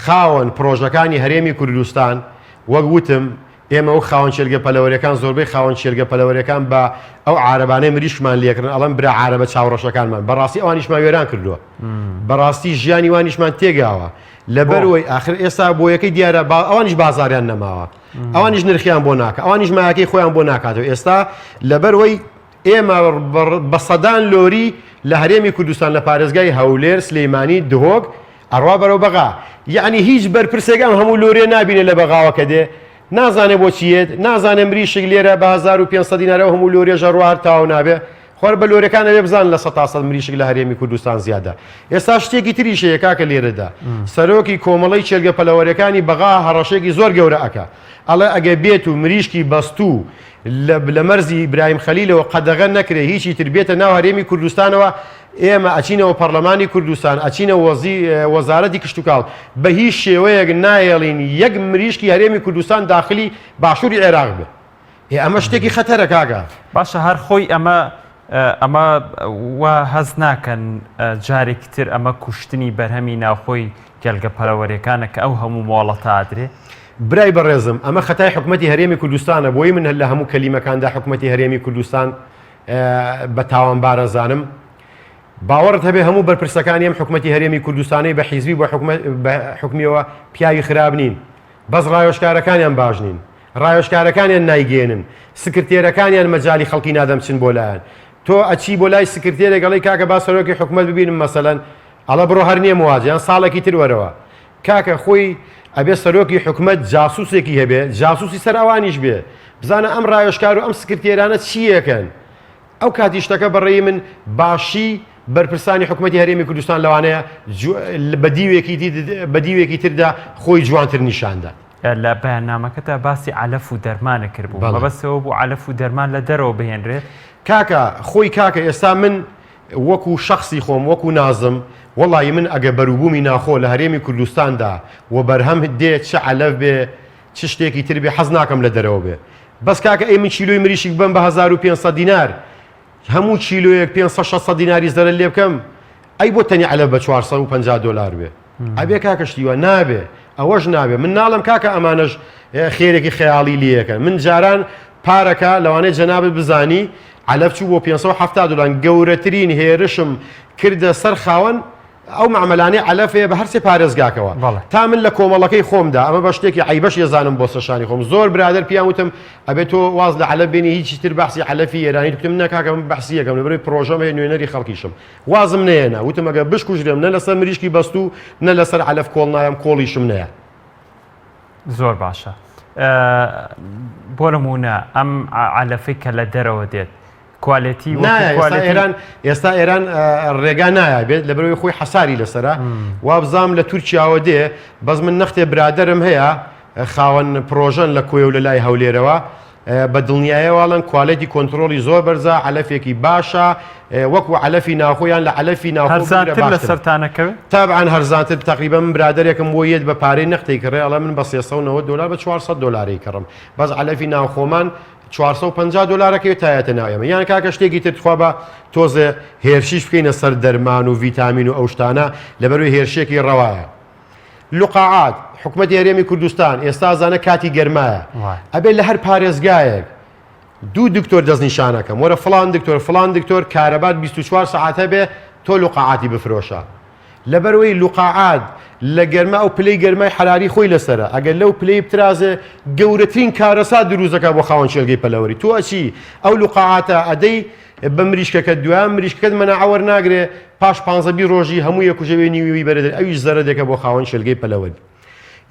خاوەن پرۆژەکانی هەرێمی کوردستان وەک وتم ئێمە و خاوەن چێلگە پەلەوەریەکان زۆربەی خاوەن چێلگە پەلەوەریەکان بە ئەو عارەبانەی مریشمان لێکردن ئەڵەم برا عارەبە چاوەڕەشەکانمان بەڕاستی ئەوانیشمان وێران کردووە بەڕاستی ژیانی وانیشمان تێگاوە لەبەرەوەی آخر ئێستا بۆ یەکەی دیارە ئەوانیش بازاریان نەماوە ئەوانیش نرخیان بۆ ناکە ئەوانیش مایەکەی خۆیان بۆ ناکاتەوە ئێستا لەبەرەوەی ئێمە بە سەدان لۆری لە هەرێمی کوردستان لە پارێزگای هەولێر سلەیمانی دهۆک ئەڕوا بەرەو بەغا یعنی هیچ بەرپرسێکم هەموو لۆرێ نابینێ لە بەغاوەکە دێ نازانێ بۆچیێت نازانێ مریشک لێرە بە 1500 دینارەوە هەموو لۆرێ ژەڕوار تاو نابێ خۆر بە لۆرەکانە بێ بزان لە 100 مریشک لە هەرێمی کوردستان زیادە ئێستا شتێکی تریشەیە کاکە لێرەدا سەرۆکی کۆمەڵی چێلگە پەلەوەریەکانی بەغا هەڕەشێکی زۆر گەورە ئەکە ئەڵێ ئەگە بێت و مریشکی بەستوو لە مەرزی ئیبراهیم خەلیلەوە قەدەغە نەکرێ هیچی تر بێتە ناو هەرێمی کوردستانەوە ئێمە ئەچینەوە پەرلەمانی کوردستان ئەچینە وەزارەتی کشت و کاڵ بە هیچ شێوەیەک نایەڵین یەک مریشکی هەرێمی کوردستان داخلی باشووری عێراق بێ ئەمە شتێکی خەتەرە کاگە باشە هەر خۆی ئەمە وا هەز ناکەن جارێکی تر ئەمە کوشتنی بەرهەمی ناوخۆی گەلگە پەلەوەریەکانە کە ئەو هەموو مۆڵەتە ئادرێ برای بەڕێزم ئەمە خەتای حکوومەتی هەرێمی کوردستانە بۆی من لە هەموو کەلیمەکاندا حکوومەتی هەرێمی کوردستان بە تاوانبارە زانم باوەڕت هەبێ هەموو بەرپرسەکانی ئەم حکوومەتی هەرێمی کوردستانی بە حیزبی بە حکمیەوە پیاوی خراب نین بەس ڕایۆشکارەکانیان باش نین ڕایۆشکارەکانیان نایگەێنن سکرتێرەکانیان مەجای خەڵکی نادەم چن بۆ لایەن تۆ ئەچی بۆ لای سکرتێرێک گەڵی کاکە با سەرۆکی حکوومەت ببینم مەسەلەن ئەڵە بڕۆ هەر نییە مواجیان ساڵێکی تر وەرەوە کاکە خۆی ئەبێ سەرۆکی حکوومەت جاسووسێکی هەبێ جاسووسی سەر ئەوانیش بێ بزانە ئەم ڕایۆشکار و ئەم سکرتێرانە چیەکەن ئەو کاتی شتەکە بەڕێی من باشی بەرپرسانی حکوومەتی هەرێمی کوردستان لەوانەیە بە دیوێکی تردا خۆی جوانتر نیشاندا لە بەیاننامەکەدا باسی عەلەف و دەرمانە کردبوو مەبەستەوە بوو عەلەف و دەرمان لە دەرەوە بهێنرێت کاکە خۆی کاکە ئێستا من وەکو شخصی خۆم وەکو نازم وەڵی من ئەگە بەروبوومی ناخۆ لە هەرێمی کوردستاندا و بەرهەم دێت چ عەلەف بێ چ شتێکی تر بێ حەز ناکەم لە دەرەوە بێ بەس کاکە ئەی من کیلۆی مریشک بم بە 1500 دینار هەموو کیلۆیەک 500 دیناری زەرە لێ بکەم ئەی بۆ تەنی عەلەف بە 450 دلار بێ ئەبێ کاکەشتیوە نابێ ئەوەش نابێ من ناڵم کاکە ئەمانەش خێرێکی خەیاڵی لەکەن من جاران پارەکە لەوانەیە جەنابت بزانی عەلەف چوو بۆ 570 دلار گەورەترین هێرشم کردە سەر خاوەن ئەو معمەلانەی علەفەیە بە هەرسێ پارێزگاکەوە تا من لە کۆمەڵەکەی خۆمدا ئەمە بە شتێکی عیبەش ێزانم بۆ سەشانی خۆم زۆر برادر پیان وتم ئەبێت تۆ واز لە علەف بینی هیچی تر بەحسی علەفی ئێرانی وتم نەکاکە من بەحسی یەکەم لەبەرەوەی پرۆژەم هەیە نوێنەری خەڵکیشم وازم نێنە وتم ئەگە بشکوژرێم نە لەسەر مریشکی بەست و نە لەسەر علەف کۆڵ نایم کۆڵیشم نەیە. زۆر باشە. بۆ نمونە ئەم علەفەی کە لە دەرەوە دێت کوالێتی ئێران ئێستا ئێران ڕێگا نایە بێت لەبەرەوەی خۆی حەساری لەسرە وابزام لە تورکیاوە دێ بەس من نەختێ برادرم هەیە خاوەن پرۆژەن لە کوێ و لە لای هەولێرەوە بە دڵنیایەواڵن کوالێتی کۆنتترۆلی زۆر بەرزە علەفێکی باشە وەکو علەفی ناخۆیان لە علەفی ناخۆ لە سەرتانەکەوێت تابعاان هەرزانتر تقریبا من برادێکم بۆ یەت بە پارەی نەختەی کڕێ ئەڵە من بە 390 دلار بە 400 دلاری کڕم بەس علەفی ناوخۆمان 450 دلارەکەوێت تایەتە ناوێمە یان کاکە شتێکی ترخوا بە تۆزە هێرشیش بکەینە سەر دەرمان و ڤیتامین و ئەو شتانە لەبەروی هێرشێکی ڕەوایە. لوقاعات حکومەتی هەرێمی کوردستان ئێستا زانە کاتی گەرمایە ئەبێت لە هەر پارێزگایەک دوو دکتۆر دەستنیشانەکەم وەرە فلان دکتۆر کارەبات 24 ساعتە بێ تۆ لوقاعاتی بفرۆشە لەبەرەوەی لوقاعات لە گەرما و پلەی گەرمای حراری خۆی لەسرە ئەگەر لەو پلەی بترازێ گەورەترین کارەسا دروستەکە بۆ خاوەن شێلگەی پەلەوەری تۆ ئەچی ئەو لوقاعاتە ئەدەی بە مریشکەکە دوام مریشکەکەت مەناعەوەر ناگرێ پاش 15 ڕۆژی هەموو یەکوژەوێ نیوی بەرەدە ئەویش زەرەدێکە بۆ خاوەن شێلگەی پەلەوەری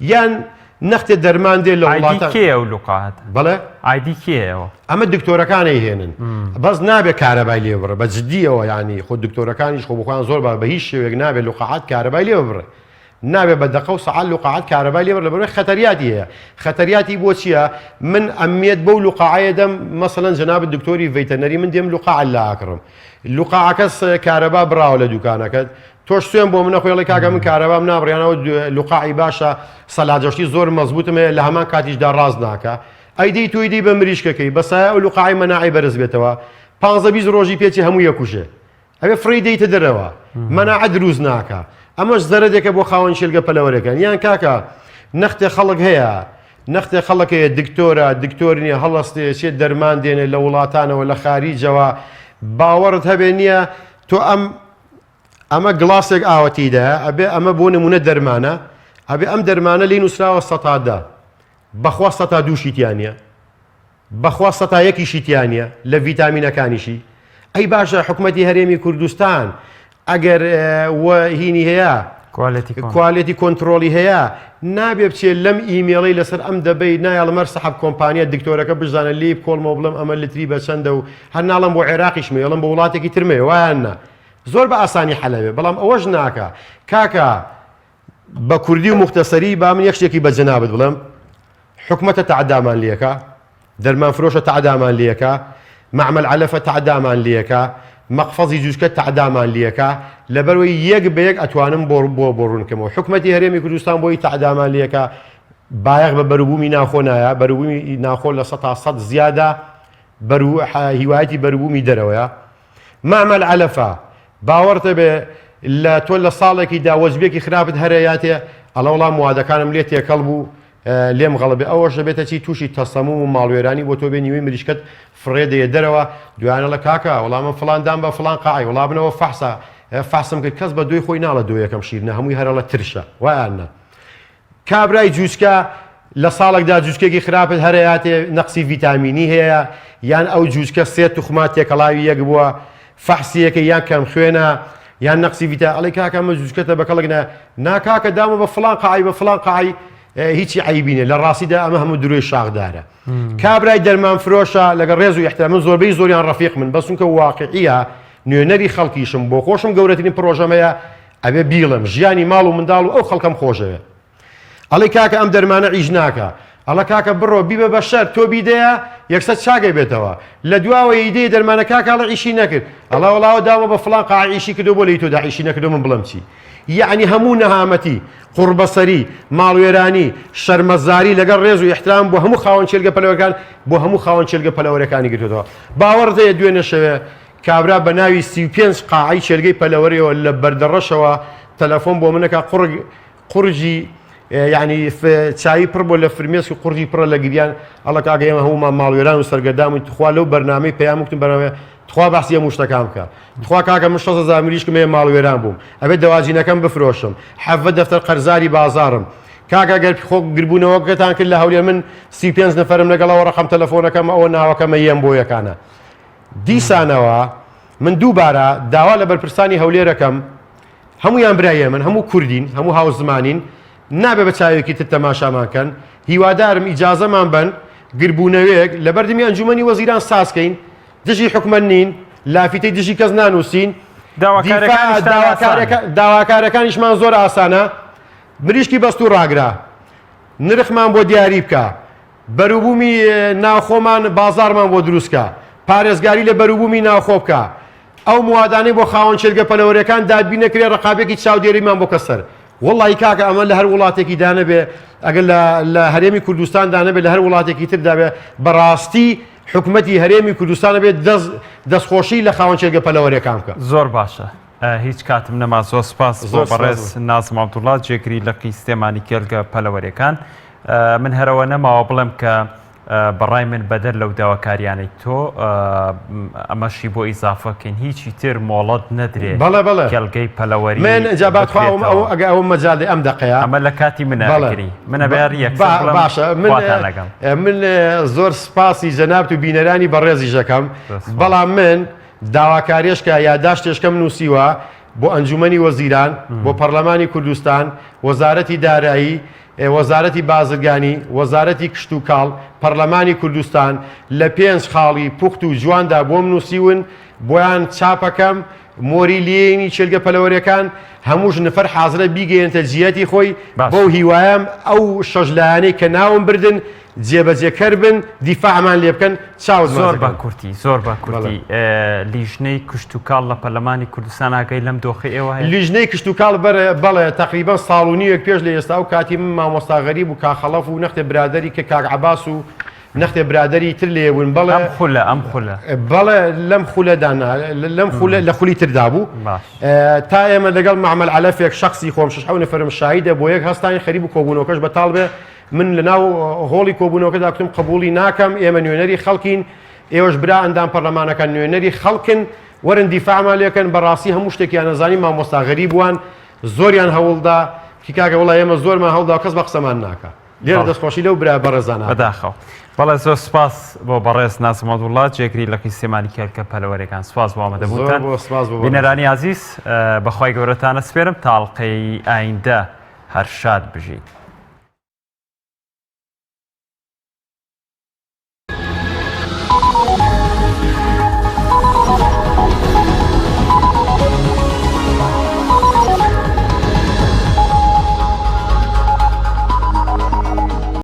یان نەختێ دەرمان دێ لە وڵاتەکێ ئەو لوقاعات بەڵێ ئایدی کێەوە ئەمە دکتۆرەکانی هێنن بەس نابێت کارەبای لێ بڕە بە جددیەوە ینی خۆ دکتۆرەکانیش خۆ بخوان زۆر بە هیچ شێوێک نابێت لوقاعات کارەبای لێ بڕێ نابێت بە دقە و سەعات لوقاعات کارەبای لێ بڕ لەبەرەوەی خەتەریاتی هەیە خەتەریاتی بۆ چییە من ئەمێت بەو لوقاعەیە دەم مەسەڵەن جەناب دکتۆری ڤیتەنەری من دێم لوقاع لاکڕم لوقاعەکەس کارەبا بڕاوە لە دوکانەکەت تۆش سوێن بۆ منە خۆڵی کاکە من کارەبام نابڕیانەوە لوقاعی باشە سەلاجەشتی زۆر مەزبوطم لە هەمان کاتیشدا ڕاز ناکە ئەیدەی توی دی بە مریشکەکەی بەسایە ئەو لوقاعی مەناعی بەرز بێتەوە 15 ڕۆژی پێچی هەموو یەکوژێ ئەوێ فڕی دەیتە دەرەوە مەناعە دروست ناکە ئەمەش زەرەدێکە بۆ خاوەن شێلگە پەلەوەرەکان یان کاکە نەختێ خەڵک هەیە نەختێ خەڵکەیە دکتۆرە دکتۆرنیە هەڵەستێ چێت دەرمان دێنێ لە وڵاتانەوە لە خاریجەوە باوەڕت هەبێ نییە تۆ ئەمە گڵاسێک ئاوەتیدا ئەبێ ئەمە بۆ نمونە دەرمانە ئەبێ ئەم دەرمانە لی نووسراوە سەتادا بەخوا سەتا دووشیتیانە بەخوا سەتا یەکیشیتیانە لە ڤیتامینەکانیشی ئەی باشە حکومەتی هەرێمی کوردستان ئەگەر هینی هەیە کوالێتی کۆنتترۆلی هەیە نابێ بچێت لەم ئیمێڵی لەسەر ئەم دەبەی نایڵمەر سەحب کۆمپانیا دکتۆرەکە بزانە لی کۆڵمە بڵم ئەمە لتری بە چەندە و هەر ناڵم بۆ عێراقیش مێڵم بە وڵاتێکی ترمێ وایانە زۆر بە ئاسانی حەلەوێ بەڵام ئەوەش ناکە کاکە بە کوردی و مختصری با من یەک شتێکی بە جەنابەت بڵێم حکومەتە تعدامان لێکە دەرمان فرۆشە تعدامان لێکە معمل علەفە تعدامان لێکە مەقفەزی جوشکە تعدامان لێکە لەبەرەوەی یەک بە یەک ئەتوانم بۆ بڕوونکەمەوە حکومەتی هەرێمی کوردستان بۆی تعدامان لێکە بایەق بە بەروبوومی ناخۆ نایە بەروبوومی ناخۆ لە 100 زیادە هیوایەتی بەروبوومی دەرەوەیە معمل علەفە باوەڕتە بێ لە تۆ لە ساڵێکی داوەزبێکی خراپت هەرەیاتێ ئەڵە وڵام موادەکانم لێ تێکەڵ بوو لێم غەڵبێ ئەوەش دەبێتە چی تووشی تەسەموم و ماڵوێرانی بۆ تۆ بێ نیوەی مریشکت فڕێدەیە دەرەوە دوایانە لە کاکە وەڵامە فڵاندان بە فڵان قاعی وڵامنەوە فەحسم کرد کەس بە دوی خۆی ناڵە دو یەکەم شیرنە هەمووی هەرە لە ترشە وایانە کابرای جووچکە لە ساڵێکدا جووچکێکی خراپت هەرەیاتێ نەقسی ڤیتامینی هەیە یان ئەو جووچکە سێ توخمات تێکەڵاوی یەک بووە فەحسیەکە یان کەم خوێنە یان نەقسی ڤیتا ئەڵێ کاکە ئەمە جووچکەتە بە کەڵکنە ناکاکە دامە بە فڵان قاعی بە فڵان قاعی هیچی عیبینێ لە ڕاستیدا ئەمە هەموو دروی شاخدارە کابرای دەرمان فرۆشە لەگەڵ ڕێز و احترام من زۆربەی زۆریان ڕەفیق من بەسونکە واقعیە نوێنەری خەڵکیشم بۆ خۆشم گەورەترین پرۆژەمەیە ئەبێ بیڵم ژیانی ماڵ و منداڵ و ئەو خەڵکەم خۆشەوێ ئەڵێ کاکە ئەم دەرمانە عیش ناکە ئەڵە کاکە بڕۆ بیبە بە شەر تۆ بیدەیە یەکسەر چاگەی بێتەوە لە دواوە ئیدەی دەرمانە کاکە ئەڵە عیشی نەکرد ئەڵە وڵاوە داوە بە فڵان قاع عیشی کردو بۆ لی تۆدا عیشی نەکردو من بڵم چی یعنی هەموو نەهامەتی قوربەسەری ماڵوێرانی شەرمەزاری لەگەڵ ڕێز و احترام بۆ هەموو خاوەن چێلگە پەلەوەکان بۆ هەموو خاوەن چێلگە پەلەوەرەکانی گرتوەوە باوەڕدەیە دوێنێ شەوێ کابرا بە ناوی 35 قاعی چێلگەی پەلەوەریەوە لە بەردەڕەشەوە تەلەفۆن بۆ منەکە قورجی یعنی چایی پڕ بۆ لە فرمێسکی قورجی پڕە لە گریان ئەڵە کاگە ئێمە هەمومان ماڵوێران و سەرگەردام و تخوا لەو بەرنامەی پەیام وتم بەرنامە تخوا باسی هەموو شتەکان بکە تخوا کاکە من 6,000 ملیشکم ماڵوێران بووم ئەبێت دەواجینەکەم بفرۆشم حەفە دەفتەر قەرزاری بازارم کاکە گەر خۆ گربوونەوەکەتان کرد لە هەولێر من 35 نەفەرم لەگەڵەوە ڕقم تەلەفۆنەکەم ئەوە ناوەکەمە یەم بۆ یەکانە دیسانەوە من دووبارە داوا لە بەرپرسانی هەولێرەکەم هەمویان برایە من هەموو کوردین هەموو هاوزمانین نابێ بە چاوێکی تر تەماشامانکەن هیوادارم ئیجازەمان بن گربوونەوەیەک لە بەردەمی ئەنجومەنی وەزیران ساسکەین دژی حکومەت نین لافیتەی دژی کەس نانووسین داواکارەکانیشمان زۆر ئاسانە مریشکی بەست و ڕاگرا نرخمان بۆ دیاری بکە بەروبوومی ناوخۆمان بازارمان بۆ دروستکە پارێزگاری لە بەروبوومی ناوخۆ بکە ئەو موادانەی بۆ خاوەن چێلگە پەلەوەریەکان دادبینەکرێ ڕقابێکی چاودێریمان بۆ کەسەر وڵی کاکە ئەمە لە هەر وڵاتێکی دانەبێ ئەگەر لە هەرێمی کوردستان دانەبێت لە هەر وڵاتێکی تر دابێ بەڕاستی حکومەتی هەرێمی کوردستانە بێت دەستخۆشی لە خاوەن چێلگە پەلەوەریەکان بکە زۆر باشە هیچ کاتم نەما زۆر سپاس بۆ بەڕێز نازم عەبدوڵڵا جێگری لە قیستێمانی کێلگە پەلەوەریەکان من هەرەوە نەماوە بڵێم کە بەڕای من بەدەر لەو داواکاریانەی تۆ ئەمەشی بۆ ئیزافەکەین هیچی تر مۆڵەت نەدرێ کێلگەی پەلەوەری من ئەجابات ئەگە ئەو مەجاڵی ئەم دەقەیە ئەمە لە کاتی منەگری منە بەیار باشە من زۆر سپاسی جەنابەت و بینەرانی بەڕێزی ژەکەم بەڵام من داواکاریشکە یاداشتێشکەم نووسیوە بۆ ئەنجومەنی وەزیران بۆ پەرلەمانی کوردستان وەزارەتی دارایی وەزارەتی بازرگانی وەزارەتی کشت و کاڵ پەرلەمانی کوردستان لە 5 خاڵی پوخت و جواندا بۆم نووسیون بۆیان چاپەکەم مۆری لێنی چێلگە پەلەوەریەکان هەمووش نفەر حازرە بیگەێنتە جیەتی خۆی بۆ هیوایم ئەو شەژلایانەی کە ناوم بردن جێبەجێکەر بن دیفاعمان لێ بکەن چاو زۆر بە کورتی زۆر بە کورتی لیژنەی کشت و کاڵ لە پەرلەمانی کوردستان ئاگەی لەم دۆخی ئێوە هەیە لیژنەی کشت و کاڵ بەڵێ تقریبان ساڵ و نیوەک پێش لە ئێستا و کاتی من مامۆستا غەریب و کاخەڵەف و نەختێ برادەری کە کاک عەباس و نەختێ برادەری تر لێبوون بەڵێ ئەم خولە بەڵێ لەم خولەدانا لەم لە خولی تردا بوو تا ئێمە لەگەڵ معمەل عەلەفێک شخصی خۆم 6 نەفەرم شاهیدە بۆ یەک هەستانی خەریب و کۆبوونەوەکەش بەتاڵ بێ من لەناو هۆڵی کۆبوونەوەکەدا کتم قبولی ناکەم ئێمە نوێنەری خەڵکین ئێوەش برا ئەندام پەرلەمانەکان نوێنەری خەڵکن وەرن دیفاعمان لێکەن بەڕاستی هەموو شتێکیان نەزانی مامۆستا غەریب بووان زۆریان هەوڵدا کاکە وڵای ئێمە زۆرمان هەوڵدا کەس بە قسەمان ناکە لێرە دەستخۆشی لەو برا بەڕێزانە بەداخەوە بەڵێ زۆر سپاس بۆ بەڕێز نازم عەبدوڵڵا جێگری لە قیسێمانی کێلگە پەلەوەریەکان سپاس بۆ ئامادەبوونتان بینەرانی عەزیز بەخوای گەورەتانە سپێرم تاڵقەی ئایندە هەر شاد بژیت